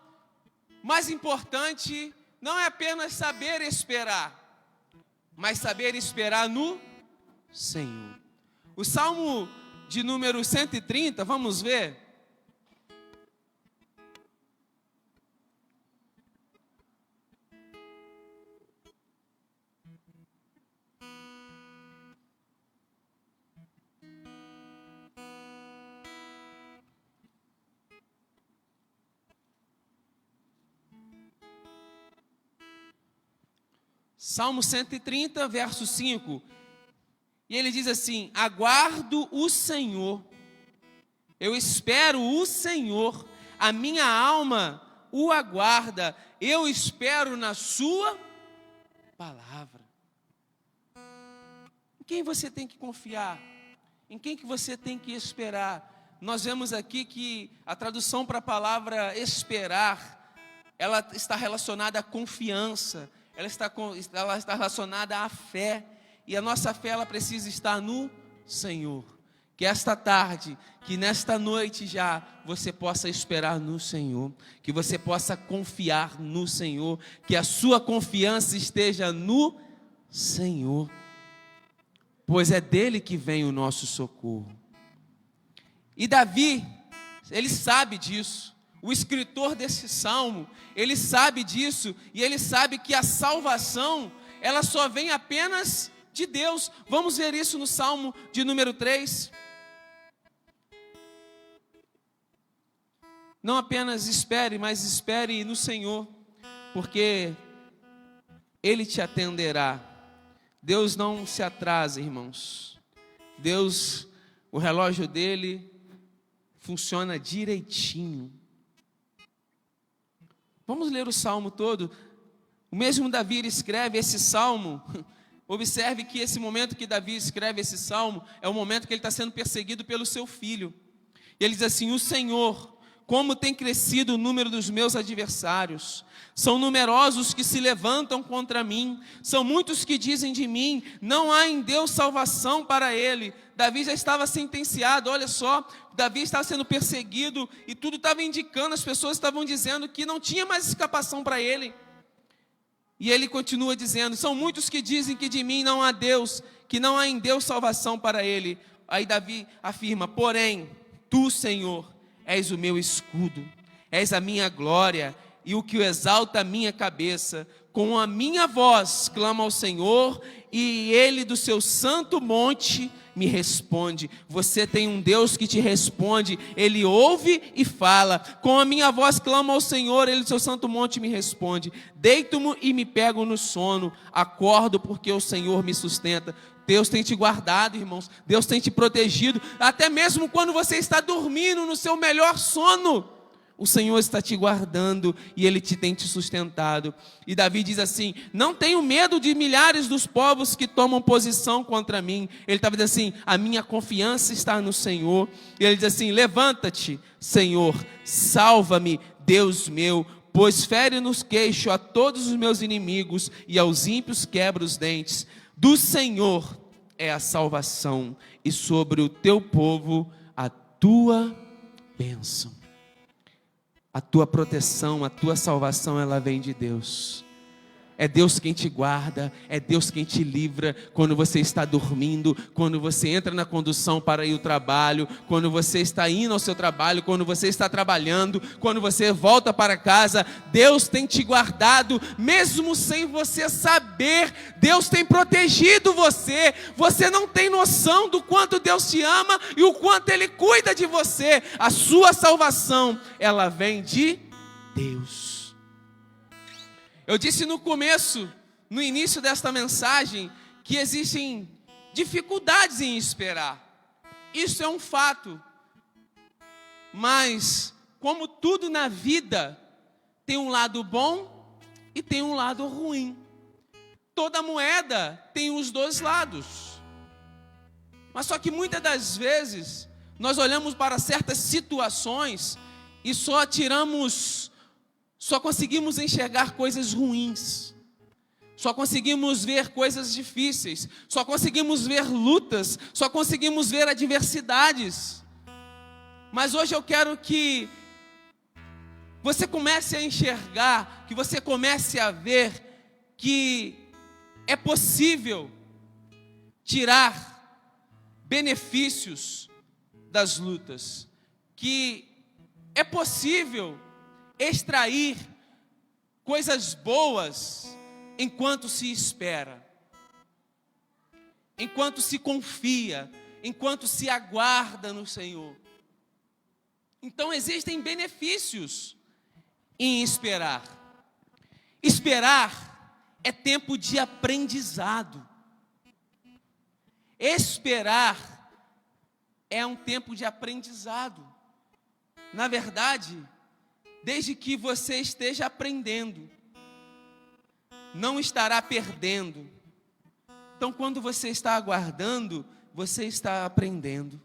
mais importante não é apenas saber esperar, mas saber esperar no Senhor. O Salmo de número 130, vamos ver. Salmo 130, verso 5. E ele diz assim: aguardo o Senhor, eu espero o Senhor, a minha alma o aguarda, eu espero na sua palavra. Em quem você tem que confiar? Em quem que você tem que esperar? Nós vemos aqui que a tradução para a palavra esperar, ela está relacionada à confiança, ela está relacionada à fé. E a nossa fé, ela precisa estar no Senhor. Que esta tarde, que nesta noite já, você possa esperar no Senhor. Que você possa confiar no Senhor. Que a sua confiança esteja no Senhor. Pois é dele que vem o nosso socorro. E Davi, ele sabe disso. O escritor desse salmo, ele sabe disso. E ele sabe que a salvação, ela só vem apenas de Deus. Vamos ver isso no Salmo de número 3. Não apenas espere, mas espere no Senhor, porque Ele te atenderá. Deus não se atrasa, irmãos. Deus, o relógio dele funciona direitinho. Vamos ler o salmo todo. O mesmo Davi escreve esse salmo. Observe que esse momento que Davi escreve esse salmo é o momento que ele está sendo perseguido pelo seu filho. E ele diz assim: o Senhor, como tem crescido o número dos meus adversários. São numerosos que se levantam contra mim. São muitos que dizem de mim: não há em Deus salvação para ele. Davi já estava sentenciado, olha só. Davi estava sendo perseguido e tudo estava indicando, as pessoas estavam dizendo que não tinha mais escapação para ele. E ele continua dizendo: são muitos que dizem que de mim não há Deus, que não há em Deus salvação para ele. Aí Davi afirma: porém, tu, Senhor, és o meu escudo, és a minha glória e o que exalta a minha cabeça. Com a minha voz clamo ao Senhor, e ele do seu santo monte me responde. Você tem um Deus que te responde, ele ouve e fala. Com a minha voz clamo ao Senhor, ele do seu santo monte me responde. Deito-me e me pego no sono, acordo porque o Senhor me sustenta. Deus tem te guardado, irmãos. Deus tem te protegido. Até mesmo quando você está dormindo no seu melhor sono, o Senhor está te guardando e Ele tem te sustentado. E Davi diz assim: não tenho medo de milhares dos povos que tomam posição contra mim. Ele estava dizendo assim: a minha confiança está no Senhor. E ele diz assim: levanta-te, Senhor, salva-me, Deus meu, pois fere nos queixo a todos os meus inimigos e aos ímpios quebra os dentes. Do Senhor é a salvação, e sobre o teu povo a tua bênção. A tua proteção, a tua salvação, ela vem de Deus. É Deus quem te guarda, é Deus quem te livra quando você está dormindo, quando você entra na condução para ir ao trabalho, quando você está indo ao seu trabalho, quando você está trabalhando, quando você volta para casa. Deus tem te guardado, mesmo sem você saber. Deus tem protegido você. Você não tem noção do quanto Deus te ama e o quanto Ele cuida de você. A sua salvação, ela vem de Deus. Eu disse no começo, no início desta mensagem, que existem dificuldades em esperar. Isso é um fato. Mas, como tudo na vida, tem um lado bom e tem um lado ruim. Toda moeda tem os dois lados. Mas só que muitas das vezes, nós olhamos para certas situações e só conseguimos enxergar coisas ruins, só conseguimos ver coisas difíceis, só conseguimos ver lutas, só conseguimos ver adversidades. Mas hoje eu quero que você comece a enxergar, que você comece a ver que é possível tirar benefícios das lutas, que é possível extrair coisas boas enquanto se espera, enquanto se confia, enquanto se aguarda no Senhor. Então existem benefícios em esperar. Esperar é tempo de aprendizado. Esperar é um tempo de aprendizado. Na verdade, desde que você esteja aprendendo, não estará perdendo. Então, quando você está aguardando, você está aprendendo.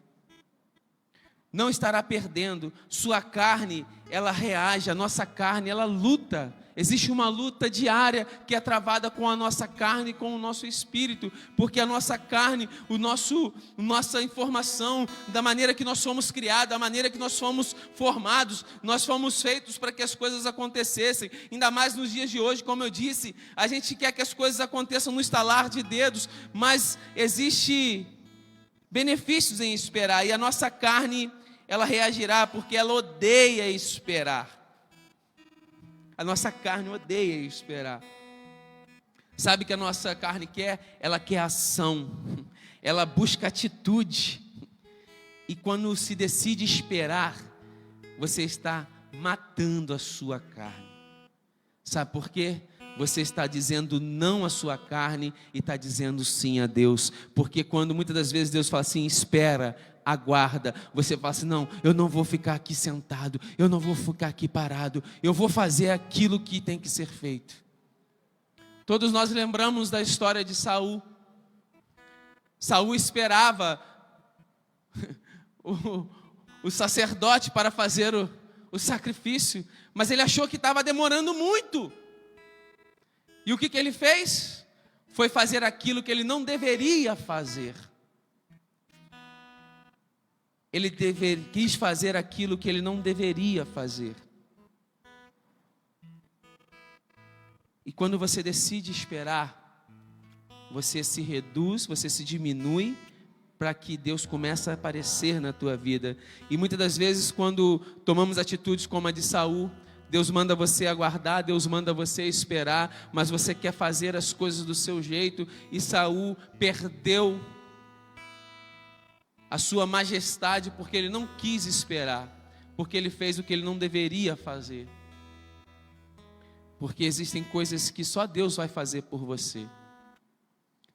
Não estará perdendo. Sua carne, ela reage, a nossa carne, ela luta. Existe uma luta diária que é travada com a nossa carne e com o nosso espírito, porque a nossa carne, nossa informação, da maneira que nós somos criados, da maneira que nós fomos formados, nós fomos feitos para que as coisas acontecessem. Ainda mais nos dias de hoje, como eu disse, a gente quer que as coisas aconteçam no estalar de dedos, mas existe benefícios em esperar, e a nossa carne, ela reagirá porque ela odeia esperar. A nossa carne odeia esperar. Sabe o que a nossa carne quer? Ela quer ação. Ela busca atitude. E quando se decide esperar, você está matando a sua carne. Sabe por quê? Você está dizendo não à sua carne e está dizendo sim a Deus. Porque quando muitas das vezes Deus fala assim, espera, aguarda. Você fala assim: não, eu não vou ficar aqui sentado, eu não vou ficar aqui parado, eu vou fazer aquilo que tem que ser feito. Todos nós lembramos da história de Saul. Saul esperava o sacerdote para fazer o sacrifício, mas ele achou que estava demorando muito. E o que ele fez? Foi fazer aquilo que ele não deveria fazer. Ele quis fazer aquilo que ele não deveria fazer. E quando você decide esperar, você se reduz, você se diminui, para que Deus comece a aparecer na tua vida. E muitas das vezes, quando tomamos atitudes como a de Saul, Deus manda você aguardar, Deus manda você esperar, mas você quer fazer as coisas do seu jeito, e Saul perdeu a sua majestade porque ele não quis esperar, porque ele fez o que ele não deveria fazer. Porque existem coisas que só Deus vai fazer por você.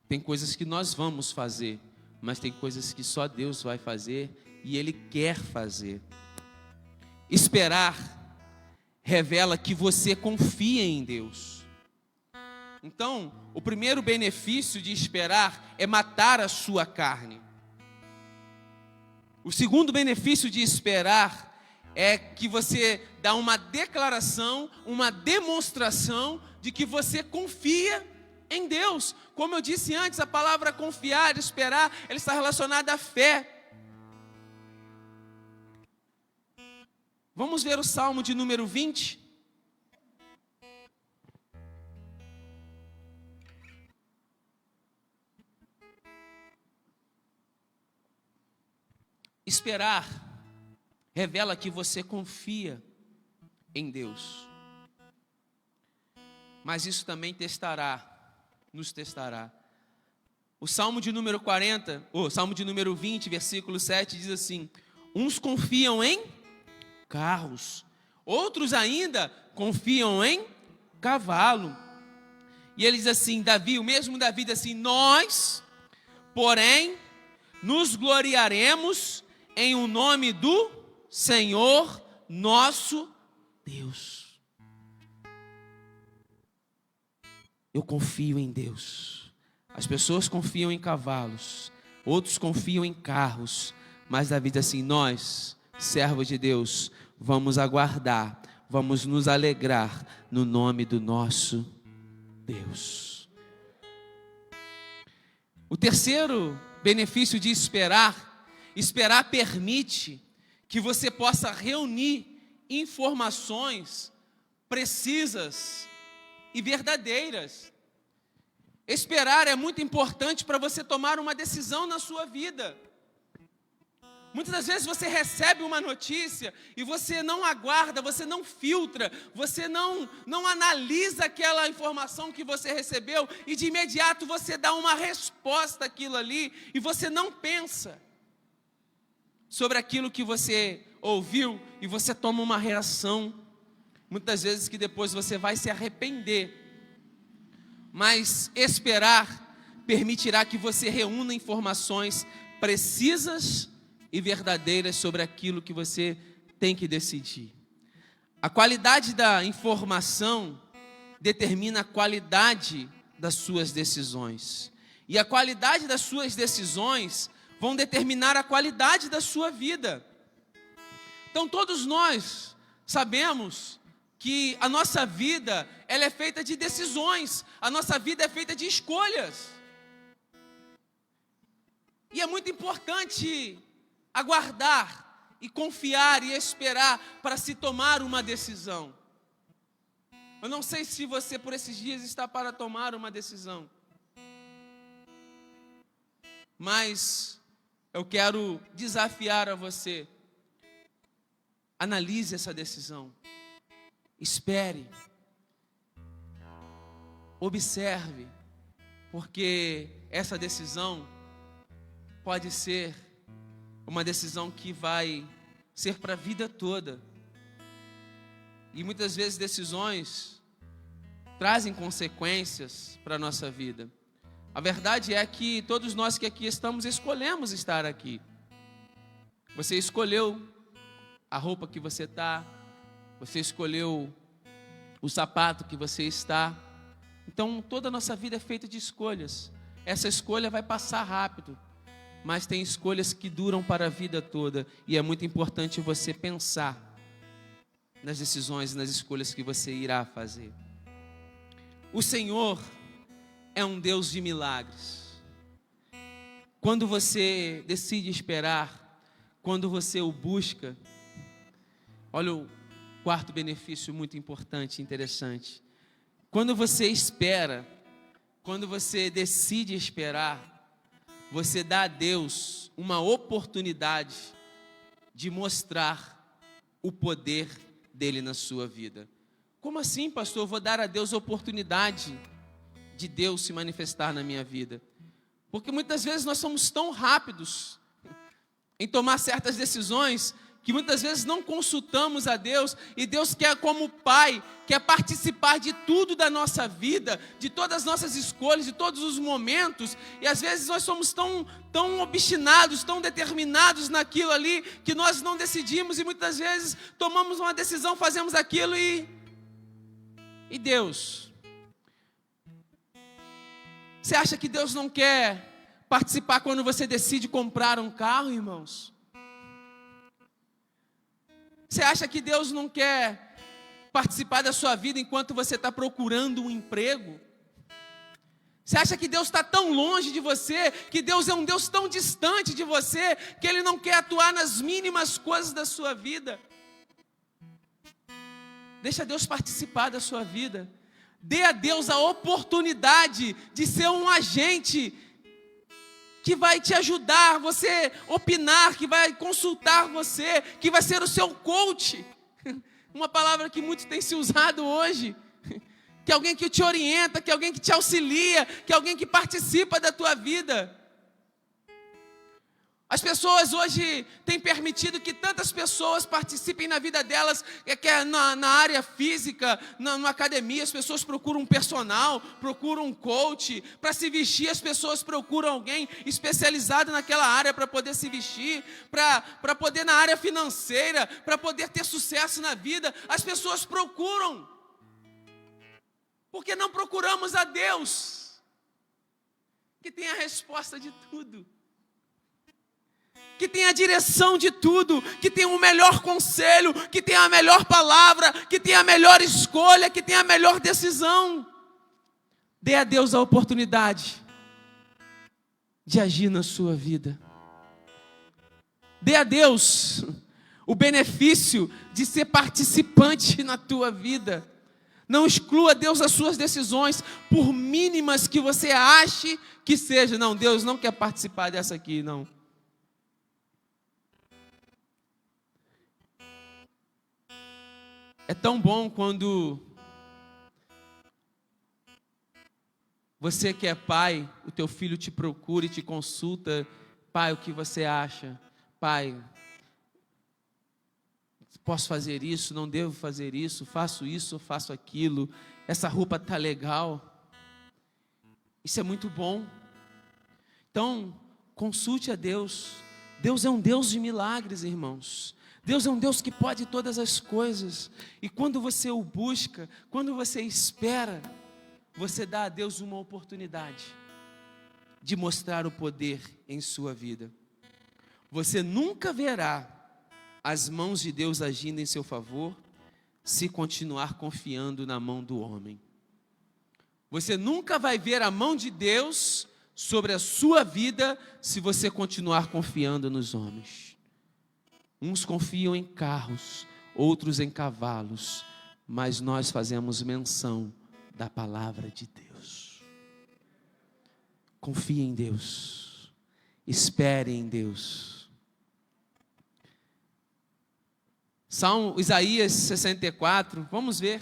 Tem coisas que nós vamos fazer, mas tem coisas que só Deus vai fazer e Ele quer fazer. Esperar revela que você confia em Deus. Então, o primeiro benefício de esperar é matar a sua carne. O segundo benefício de esperar é que você dá uma declaração, uma demonstração de que você confia em Deus. Como eu disse antes, a palavra confiar, esperar, ela está relacionada à fé. Vamos ver o Salmo de número 20. Esperar revela que você confia em Deus. Mas isso também nos testará. O Salmo de número 40, o Salmo de número 20, versículo 7 diz assim: uns confiam em carros, outros ainda confiam em cavalo. E ele diz assim, o mesmo Davi diz assim: nós, porém, nos gloriaremos em o nome do Senhor nosso Deus. Eu confio em Deus. As pessoas confiam em cavalos, outros confiam em carros, mas Davi diz assim: nós, servos de Deus, vamos aguardar, vamos nos alegrar no nome do nosso Deus. O terceiro benefício de esperar permite que você possa reunir informações precisas e verdadeiras. Esperar é muito importante para você tomar uma decisão na sua vida. Muitas das vezes você recebe uma notícia e você não aguarda, você não filtra, você não analisa aquela informação que você recebeu e de imediato você dá uma resposta àquilo ali e você não pensa sobre aquilo que você ouviu e você toma uma reação, muitas vezes que depois você vai se arrepender. Mas esperar permitirá que você reúna informações precisas e verdadeiras sobre aquilo que você tem que decidir. A qualidade da informação determina a qualidade das suas decisões. E a qualidade das suas decisões vão determinar a qualidade da sua vida. Então todos nós sabemos que a nossa vida, ela é feita de decisões, a nossa vida é feita de escolhas. E é muito importante aguardar e confiar e esperar para se tomar uma decisão. Eu não sei se você por esses dias está para tomar uma decisão, mas eu quero desafiar a você. Analise essa decisão. Espere. Observe, porque essa decisão pode ser uma decisão que vai ser para a vida toda. E muitas vezes decisões trazem consequências para a nossa vida. A verdade é que todos nós que aqui estamos escolhemos estar aqui. Você escolheu a roupa que você está, você escolheu o sapato que você está. Então, toda a nossa vida é feita de escolhas. Essa escolha vai passar rápido, mas tem escolhas que duram para a vida toda. E é muito importante você pensar nas decisões e nas escolhas que você irá fazer. O Senhor é um Deus de milagres. Quando você decide esperar, quando você o busca, olha o quarto benefício muito importante e interessante. Quando você espera, quando você decide esperar, você dá a Deus uma oportunidade de mostrar o poder dele na sua vida. Como assim, pastor? Eu vou dar a Deus a oportunidade de Deus se manifestar na minha vida. Porque muitas vezes nós somos tão rápidos em tomar certas decisões que muitas vezes não consultamos a Deus, e Deus quer, como Pai, quer participar de tudo da nossa vida, de todas as nossas escolhas, de todos os momentos, e às vezes nós somos tão obstinados, tão determinados naquilo ali, que nós não decidimos, e muitas vezes tomamos uma decisão, fazemos aquilo e Deus? Você acha que Deus não quer participar quando você decide comprar um carro, irmãos? Você acha que Deus não quer participar da sua vida enquanto você está procurando um emprego? Você acha que Deus está tão longe de você, que Deus é um Deus tão distante de você, que Ele não quer atuar nas mínimas coisas da sua vida? Deixa Deus participar da sua vida. Dê a Deus a oportunidade de ser um agente que vai te ajudar, você opinar, que vai consultar você, que vai ser o seu coach. Uma palavra que muito tem se usado hoje. Que alguém que te orienta, que alguém que te auxilia, que alguém que participa da tua vida. As pessoas hoje têm permitido que tantas pessoas participem na vida delas, que é na área física, na academia, as pessoas procuram um personal, procuram um coach. Para se vestir, as pessoas procuram alguém especializado naquela área para poder se vestir, para poder na área financeira, para poder ter sucesso na vida. As pessoas procuram. Porque não procuramos a Deus, que tem a resposta de tudo, que tem a direção de tudo, que tem o melhor conselho, que tem a melhor palavra, que tem a melhor escolha, que tem a melhor decisão. Dê a Deus a oportunidade de agir na sua vida. Dê a Deus o benefício de ser participante na tua vida. Não exclua Deus das suas decisões, por mínimas que você ache que seja. Não, Deus não quer participar dessa aqui, não. É tão bom quando você que é pai, o teu filho te procura e te consulta. Pai, o que você acha? Pai, posso fazer isso? Não devo fazer isso? Faço isso ou faço aquilo? Essa roupa está legal. Isso é muito bom. Então, consulte a Deus. Deus é um Deus de milagres, irmãos. Deus é um Deus que pode todas as coisas. E quando você o busca, quando você espera, você dá a Deus uma oportunidade de mostrar o poder em sua vida. Você nunca verá as mãos de Deus agindo em seu favor se continuar confiando na mão do homem. Você nunca vai ver a mão de Deus sobre a sua vida se você continuar confiando nos homens. Uns confiam em carros, outros em cavalos, mas nós fazemos menção da palavra de Deus. Confie em Deus, espere em Deus. Isaías 64, vamos ver.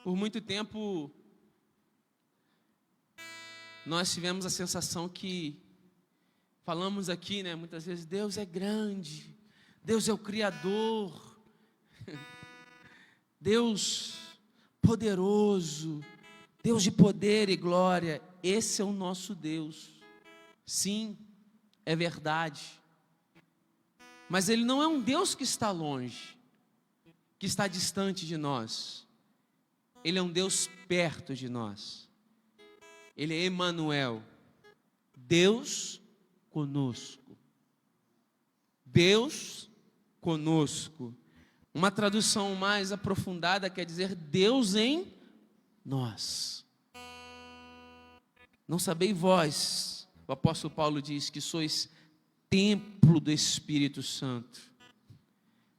Por muito tempo, nós tivemos a sensação que, falamos aqui, né, muitas vezes, Deus é grande, Deus é o Criador, Deus poderoso, Deus de poder e glória, esse é o nosso Deus. Sim, é verdade. Mas Ele não é um Deus que está longe, que está distante de nós. Ele é um Deus perto de nós. Ele é Emanuel, Deus conosco. Deus conosco. Uma tradução mais aprofundada quer dizer Deus em nós. Não sabeis vós, o apóstolo Paulo diz, que sois templo do Espírito Santo.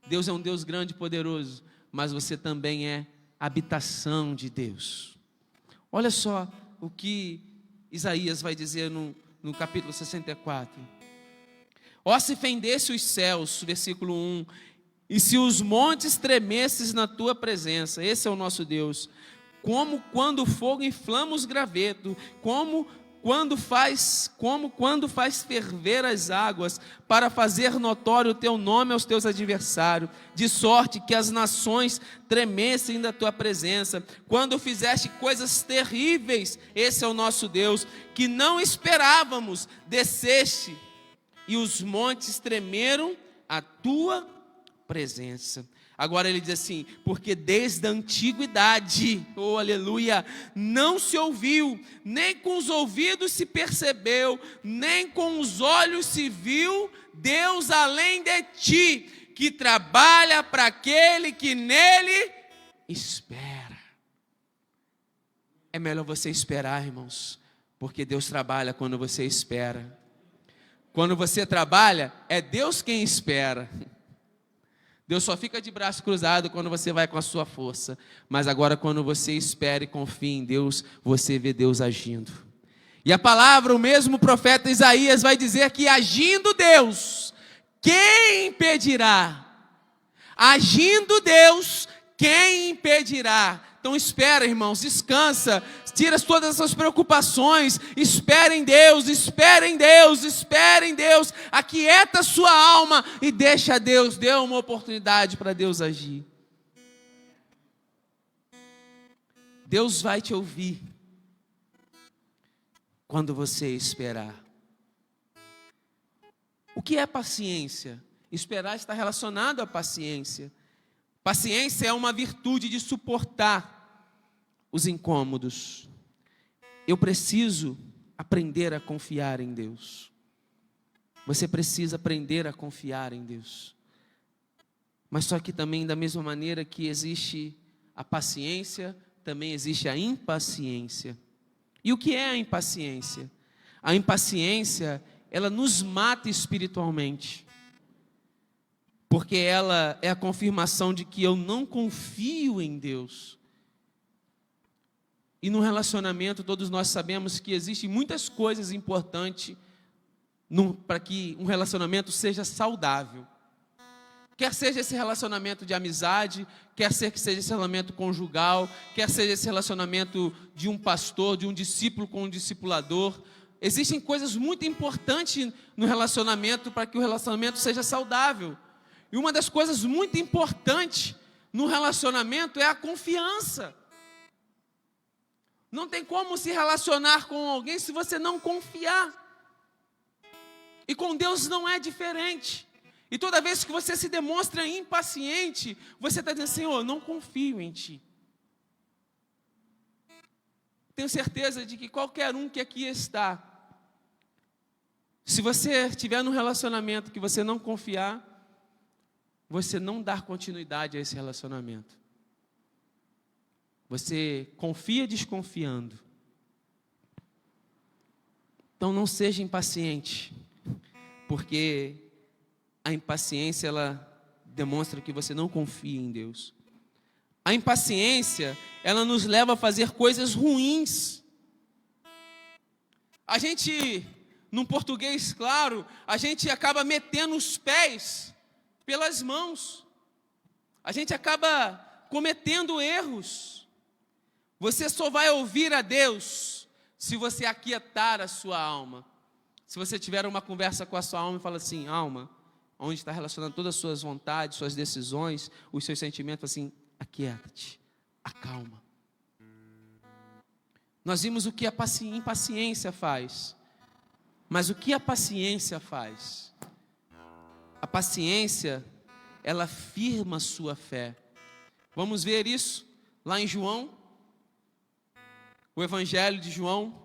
Deus é um Deus grande e poderoso, mas você também é habitação de Deus. Olha só o que Isaías vai dizer no capítulo 64. Ó, se fendesse os céus, versículo 1, e se os montes tremesses na tua presença, esse é o nosso Deus, como quando o fogo inflama os gravetos, como quando faz ferver as águas, para fazer notório o teu nome aos teus adversários, de sorte que as nações tremessem da tua presença, quando fizeste coisas terríveis, esse é o nosso Deus, que não esperávamos, desceste, e os montes tremeram a tua presença. Agora ele diz assim, porque desde a antiguidade, oh aleluia, não se ouviu, nem com os ouvidos se percebeu, nem com os olhos se viu, Deus além de ti, que trabalha para aquele que nele espera. É melhor você esperar, irmãos, porque Deus trabalha quando você espera. Quando você trabalha, é Deus quem espera. Deus só fica de braço cruzado quando você vai com a sua força. Mas agora, quando você espera e confia em Deus, você vê Deus agindo. E a palavra, o mesmo profeta Isaías vai dizer que agindo Deus, quem impedirá? Agindo Deus, quem impedirá? Então espera, irmãos, descansa, tira todas as suas preocupações, espere em Deus, espere em Deus, espere em Deus, aquieta a sua alma e deixa Deus, dê uma oportunidade para Deus agir. Deus vai te ouvir quando você esperar. O que é paciência? Esperar está relacionado à paciência. Paciência é uma virtude de suportar os incômodos. Eu preciso aprender a confiar em Deus. Você precisa aprender a confiar em Deus. Mas só que também, da mesma maneira que existe a paciência, também existe a impaciência. E o que é a impaciência? A impaciência, ela nos mata espiritualmente. Porque ela é a confirmação de que eu não confio em Deus. E no relacionamento, todos nós sabemos que existem muitas coisas importantes para que um relacionamento seja saudável. Quer seja esse relacionamento de amizade, quer ser que seja esse relacionamento conjugal, quer seja esse relacionamento de um pastor, de um discípulo com um discipulador. Existem coisas muito importantes no relacionamento para que o relacionamento seja saudável. E uma das coisas muito importantes no relacionamento é a confiança. Não tem como se relacionar com alguém se você não confiar. E com Deus não é diferente. E toda vez que você se demonstra impaciente, você está dizendo, Senhor, não confio em Ti. Tenho certeza de que qualquer um que aqui está, se você estiver num relacionamento que você não confiar, você não dar continuidade a esse relacionamento. Você confia desconfiando. Então não seja impaciente, porque a impaciência, ela demonstra que você não confia em Deus. A impaciência, ela nos leva a fazer coisas ruins. A gente, num português claro, a gente acaba metendo os pés pelas mãos. A gente acaba cometendo erros. Você só vai ouvir a Deus Se você aquietar a sua alma, se você tiver uma conversa com a sua alma e fala assim, alma, onde está relacionando todas as suas vontades, suas decisões, os seus sentimentos, assim, aquieta-te, acalma. Nós vimos o que a impaciência faz, mas o que a paciência faz? A paciência, ela firma a sua fé. Vamos ver isso lá em João, o Evangelho de João.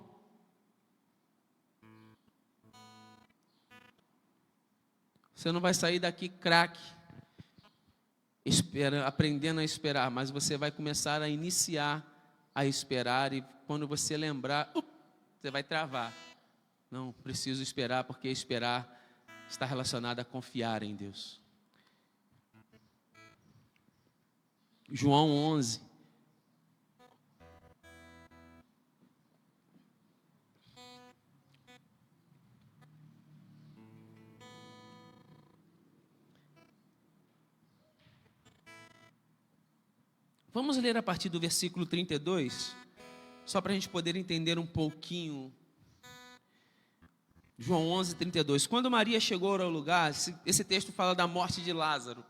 Você não vai sair daqui craque, aprendendo a esperar, mas você vai começar a iniciar a esperar, e quando você lembrar, você vai travar. Não, preciso esperar, porque esperar está relacionado a confiar em Deus. João 11. Vamos ler a partir do versículo 32, só para a gente poder entender um pouquinho. João 11, 32. Quando Maria chegou ao lugar, esse texto fala da morte de Lázaro.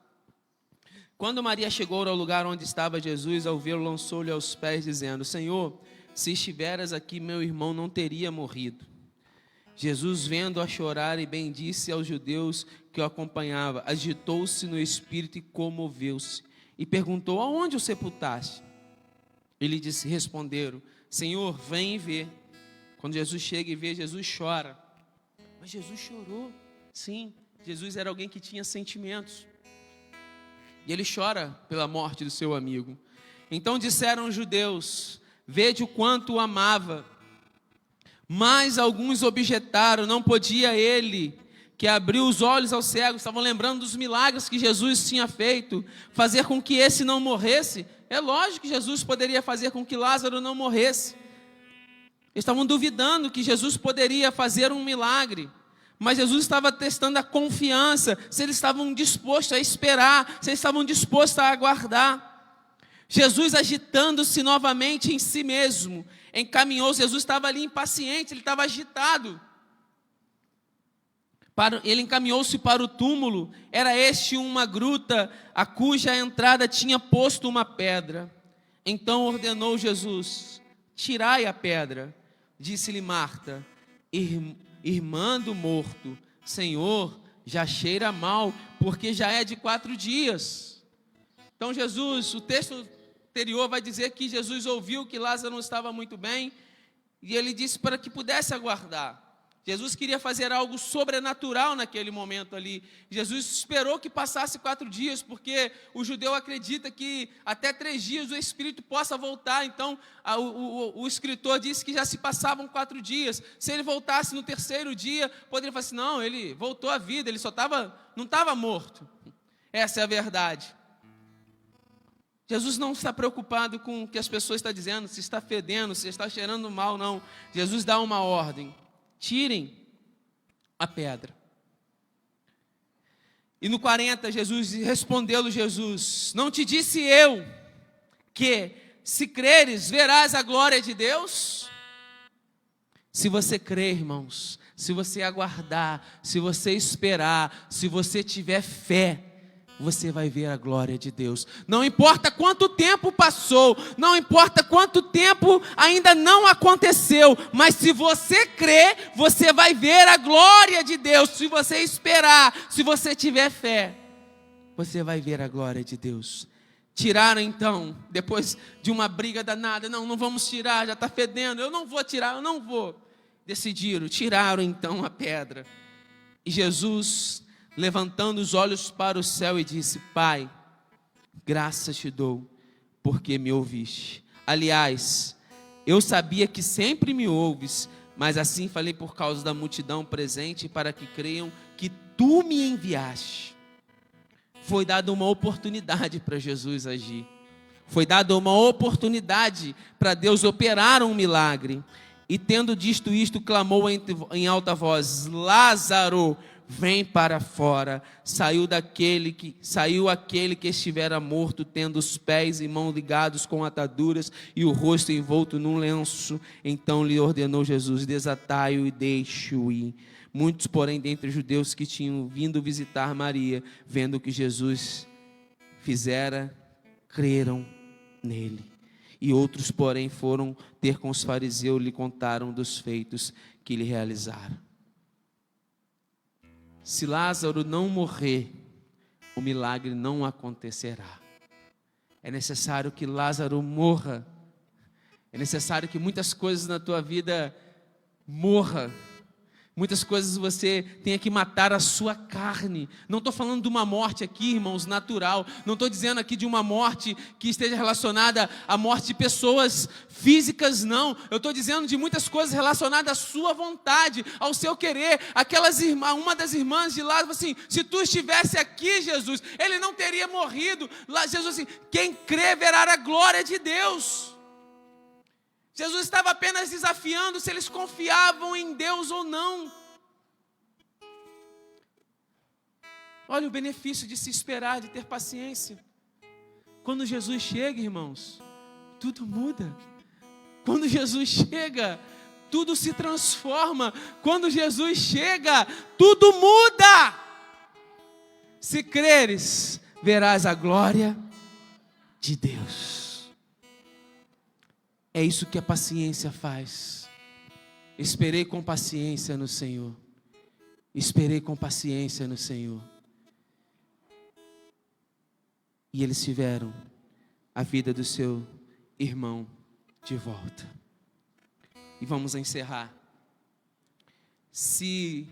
Quando Maria chegou ao lugar onde estava Jesus, ao vê-lo, lançou-lhe aos pés, dizendo, Senhor, se estiveras aqui, meu irmão não teria morrido. Jesus, vendo-a chorar, e bendisse aos judeus que o acompanhavam, agitou-se no espírito e comoveu-se, e perguntou, aonde o sepultaste? Ele disse, responderam, Senhor, vem e vê. Quando Jesus chega e vê, Jesus chora. Mas Jesus chorou. Sim, Jesus era alguém que tinha sentimentos. E ele chora pela morte do seu amigo. Então disseram os judeus, vede o quanto o amava. Mas alguns objetaram, não podia ele, que abriu os olhos aos cegos, estavam lembrando dos milagres que Jesus tinha feito, fazer com que esse não morresse. É lógico que Jesus poderia fazer com que Lázaro não morresse. Eles estavam duvidando que Jesus poderia fazer um milagre, mas Jesus estava testando a confiança, se eles estavam dispostos a esperar, se eles estavam dispostos a aguardar. Jesus, agitando-se novamente em si mesmo, encaminhou-se. Jesus estava ali impaciente, ele estava agitado. Ele encaminhou-se para o túmulo. Era este uma gruta, a cuja entrada tinha posto uma pedra. Então ordenou Jesus, tirai a pedra. Disse-lhe Marta, irmã do morto, Senhor, já cheira mal, porque já é de 4 dias. Então Jesus, o texto anterior vai dizer que Jesus ouviu que Lázaro não estava muito bem, e ele disse para que pudesse aguardar. Jesus queria fazer algo sobrenatural naquele momento ali. Jesus esperou que passasse 4 dias, porque o judeu acredita que até 3 dias o Espírito possa voltar. Então, o escritor disse que já se passavam 4 dias. Se ele voltasse no 3º dia, poderia falar assim, não, ele voltou à vida, ele não estava morto. Essa é a verdade. Jesus não está preocupado com o que as pessoas estão dizendo, se está fedendo, se está cheirando mal, não. Jesus dá uma ordem. Tirem a pedra. E no 40, respondeu-lhe Jesus, não te disse eu que, se creres, verás a glória de Deus? Se você crer, irmãos, se você aguardar, se você esperar, se você tiver fé, você vai ver a glória de Deus. Não importa quanto tempo passou, não importa quanto tempo ainda não aconteceu, mas se você crer, você vai ver a glória de Deus. Se você esperar, se você tiver fé, você vai ver a glória de Deus. Tiraram então, depois de uma briga danada, não vamos tirar, já está fedendo, eu não vou tirar, eu não vou. Decidiram, tiraram então a pedra. E Jesus, levantando os olhos para o céu, e disse, Pai, graças te dou, porque me ouviste. Aliás, eu sabia que sempre me ouves, mas assim falei por causa da multidão presente, para que creiam que tu me enviaste. Foi dada uma oportunidade para Jesus agir. Foi dada uma oportunidade para Deus operar um milagre. E tendo dito isto, clamou em alta voz, Lázaro, vem para fora. Saiu aquele que estivera morto, tendo os pés e mãos ligados com ataduras e o rosto envolto num lenço. Então lhe ordenou Jesus: desatai-o e deixe-o ir. Muitos, porém, dentre os judeus que tinham vindo visitar Maria, vendo o que Jesus fizera, creram nele. E outros, porém, foram ter com os fariseus e lhe contaram dos feitos que lhe realizaram. Se Lázaro não morrer, o milagre não acontecerá. É necessário que Lázaro morra. É necessário que muitas coisas na tua vida morram. Muitas coisas você tenha que matar a sua carne. Não estou falando de uma morte aqui, irmãos, natural. Não estou dizendo aqui de uma morte que esteja relacionada à morte de pessoas físicas, não. Eu estou dizendo de muitas coisas relacionadas à sua vontade, ao seu querer. Uma das irmãs de lá, assim: se tu estivesse aqui, Jesus, ele não teria morrido. Lá, Jesus, assim: quem crê verá a glória de Deus. Jesus estava apenas desafiando se eles confiavam em Deus ou não. Olha o benefício de se esperar, de ter paciência. Quando Jesus chega, irmãos, tudo muda. Quando Jesus chega, tudo se transforma. Quando Jesus chega, tudo muda. Se creres, verás a glória de Deus. É isso que a paciência faz. Esperei com paciência no Senhor. Esperei com paciência no Senhor. E eles tiveram a vida do seu irmão de volta. E vamos encerrar. Se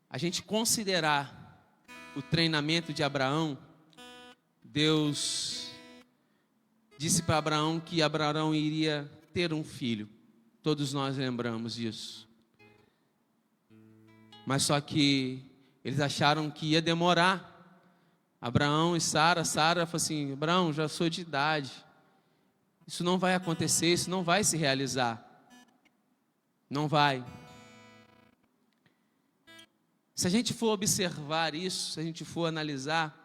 a gente considerar o treinamento de Abraão, Deus disse para Abraão que Abraão iria ter um filho. Todos nós lembramos disso. Mas só que eles acharam que ia demorar. Abraão e Sara falou assim: Abraão, já sou de idade. Isso não vai acontecer, isso não vai se realizar. Não vai. Se a gente for observar isso, se a gente for analisar,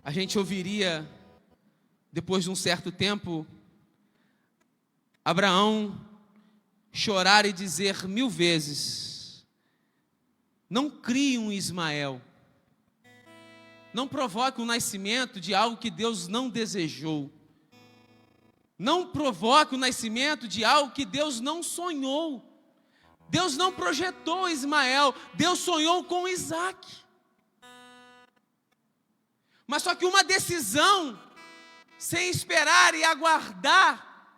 a gente ouviria, depois de um certo tempo, Abraão chorar e dizer 1000 vezes: não crie um Ismael, não provoque o nascimento de algo que Deus não desejou, não provoque o nascimento de algo que Deus não sonhou. Deus não projetou Ismael, Deus sonhou com Isaac. Mas só que uma decisão sem esperar e aguardar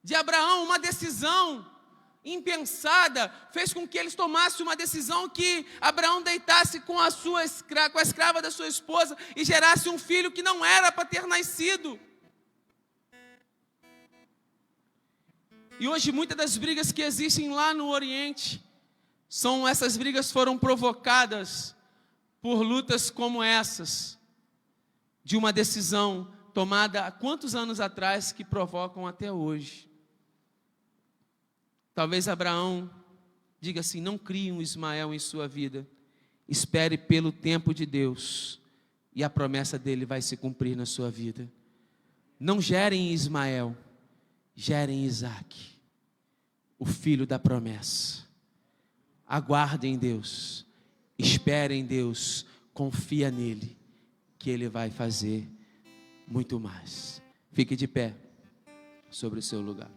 de Abraão, uma decisão impensada, fez com que eles tomassem uma decisão que Abraão deitasse com a escrava da sua esposa e gerasse um filho que não era para ter nascido. E hoje muitas das brigas que existem lá no Oriente, essas brigas foram provocadas por lutas como essas, de uma decisão tomada há quantos anos atrás que provocam até hoje. Talvez Abraão diga assim: não crie um Ismael em sua vida, espere pelo tempo de Deus e a promessa dele vai se cumprir na sua vida. Não gerem Ismael, gerem Isaac, o filho da promessa. Aguardem Deus, esperem Deus, confia nele, que ele vai fazer muito mais. Fique de pé sobre o seu lugar.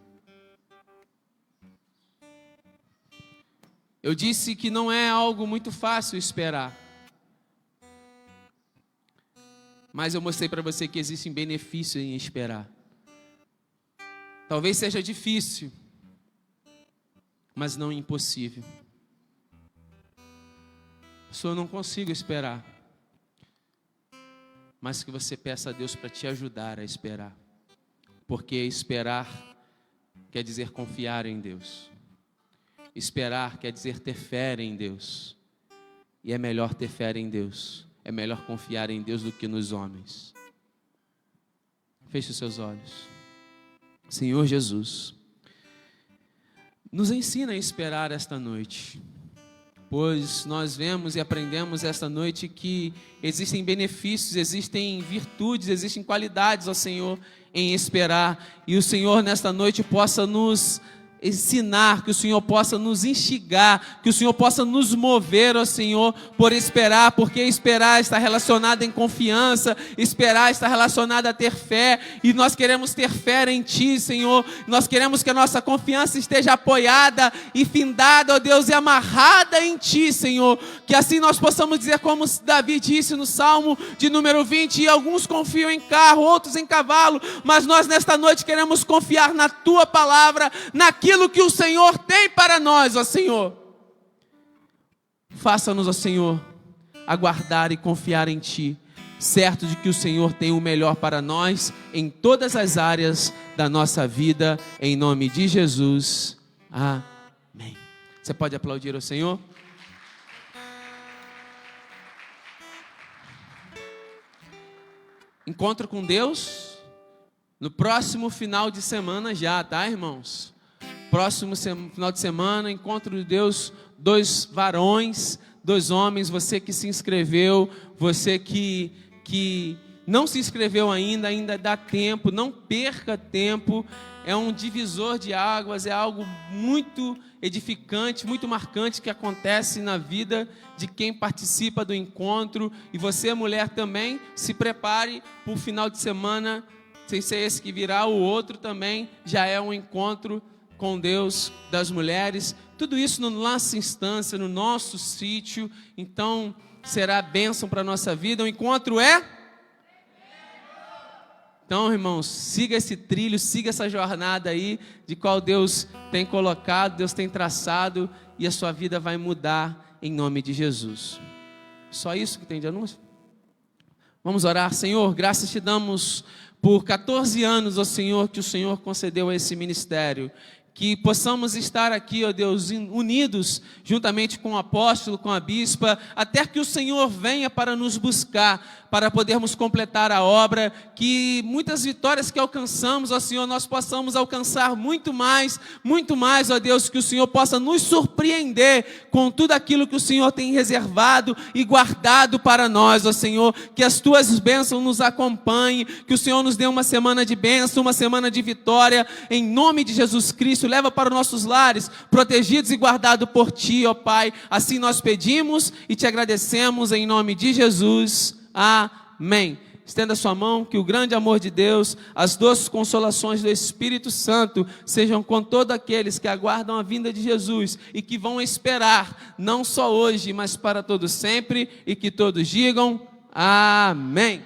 Eu disse que não é algo muito fácil esperar, mas eu mostrei para você que existe um benefício em esperar. Talvez seja difícil, mas não impossível. Eu não consigo esperar, mas que você peça a Deus para te ajudar a esperar, porque esperar quer dizer confiar em Deus. Esperar quer dizer ter fé em Deus. E é melhor ter fé em Deus, é melhor confiar em Deus do que nos homens. Feche os seus olhos. Senhor Jesus, nos ensina a esperar esta noite, pois nós vemos e aprendemos esta noite que existem benefícios, existem virtudes, existem qualidades, ó Senhor, em esperar, e o Senhor nesta noite possa nos ensinar, que o Senhor possa nos instigar, que o Senhor possa nos mover, ó Senhor, por esperar, porque esperar está relacionado em confiança, esperar está relacionado a ter fé, e nós queremos ter fé em Ti, Senhor, nós queremos que a nossa confiança esteja apoiada e findada, ó Deus, e amarrada em Ti, Senhor, que assim nós possamos dizer como Davi disse no Salmo de número 20, e alguns confiam em carro, outros em cavalo, mas nós nesta noite queremos confiar na Tua palavra, naquilo que o Senhor tem para nós, ó Senhor. Faça-nos, ó Senhor, aguardar e confiar em Ti, certo de que o Senhor tem o melhor para nós em todas as áreas da nossa vida, em nome de Jesus. Amém. Você pode aplaudir ao Senhor? Encontro com Deus no próximo final de semana já, tá, irmãos? Próximo final de semana, encontro de Deus, 2 varões, 2 homens, você que se inscreveu, você que não se inscreveu ainda dá tempo, não perca tempo, é um divisor de águas, é algo muito edificante, muito marcante que acontece na vida de quem participa do encontro, e você, mulher, também se prepare para o final de semana, sem ser esse que virá, o outro também já é um encontro com Deus das mulheres, tudo isso na nossa instância, no nosso sítio, então será bênção para a nossa vida. O encontro é? Então, irmãos, siga esse trilho, siga essa jornada aí, de qual Deus tem colocado, Deus tem traçado, e a sua vida vai mudar em nome de Jesus. Só isso que tem de anúncio? Vamos orar. Senhor, graças te damos por 14 anos, ó Senhor, que o Senhor concedeu a esse ministério. Que possamos estar aqui, ó Deus, unidos, juntamente com o apóstolo, com a bispa, até que o Senhor venha para nos buscar, para podermos completar a obra, que muitas vitórias que alcançamos, ó Senhor, nós possamos alcançar muito mais, ó Deus, que o Senhor possa nos surpreender com tudo aquilo que o Senhor tem reservado e guardado para nós, ó Senhor, que as Tuas bênçãos nos acompanhem, que o Senhor nos dê uma semana de bênção, uma semana de vitória, em nome de Jesus Cristo. Leva para os nossos lares, protegidos e guardados por Ti, ó Pai. Assim nós pedimos e Te agradecemos em nome de Jesus. Amém. Estenda sua mão, que o grande amor de Deus, as doces consolações do Espírito Santo sejam com todos aqueles que aguardam a vinda de Jesus e que vão esperar, não só hoje, mas para todo sempre, e que todos digam amém.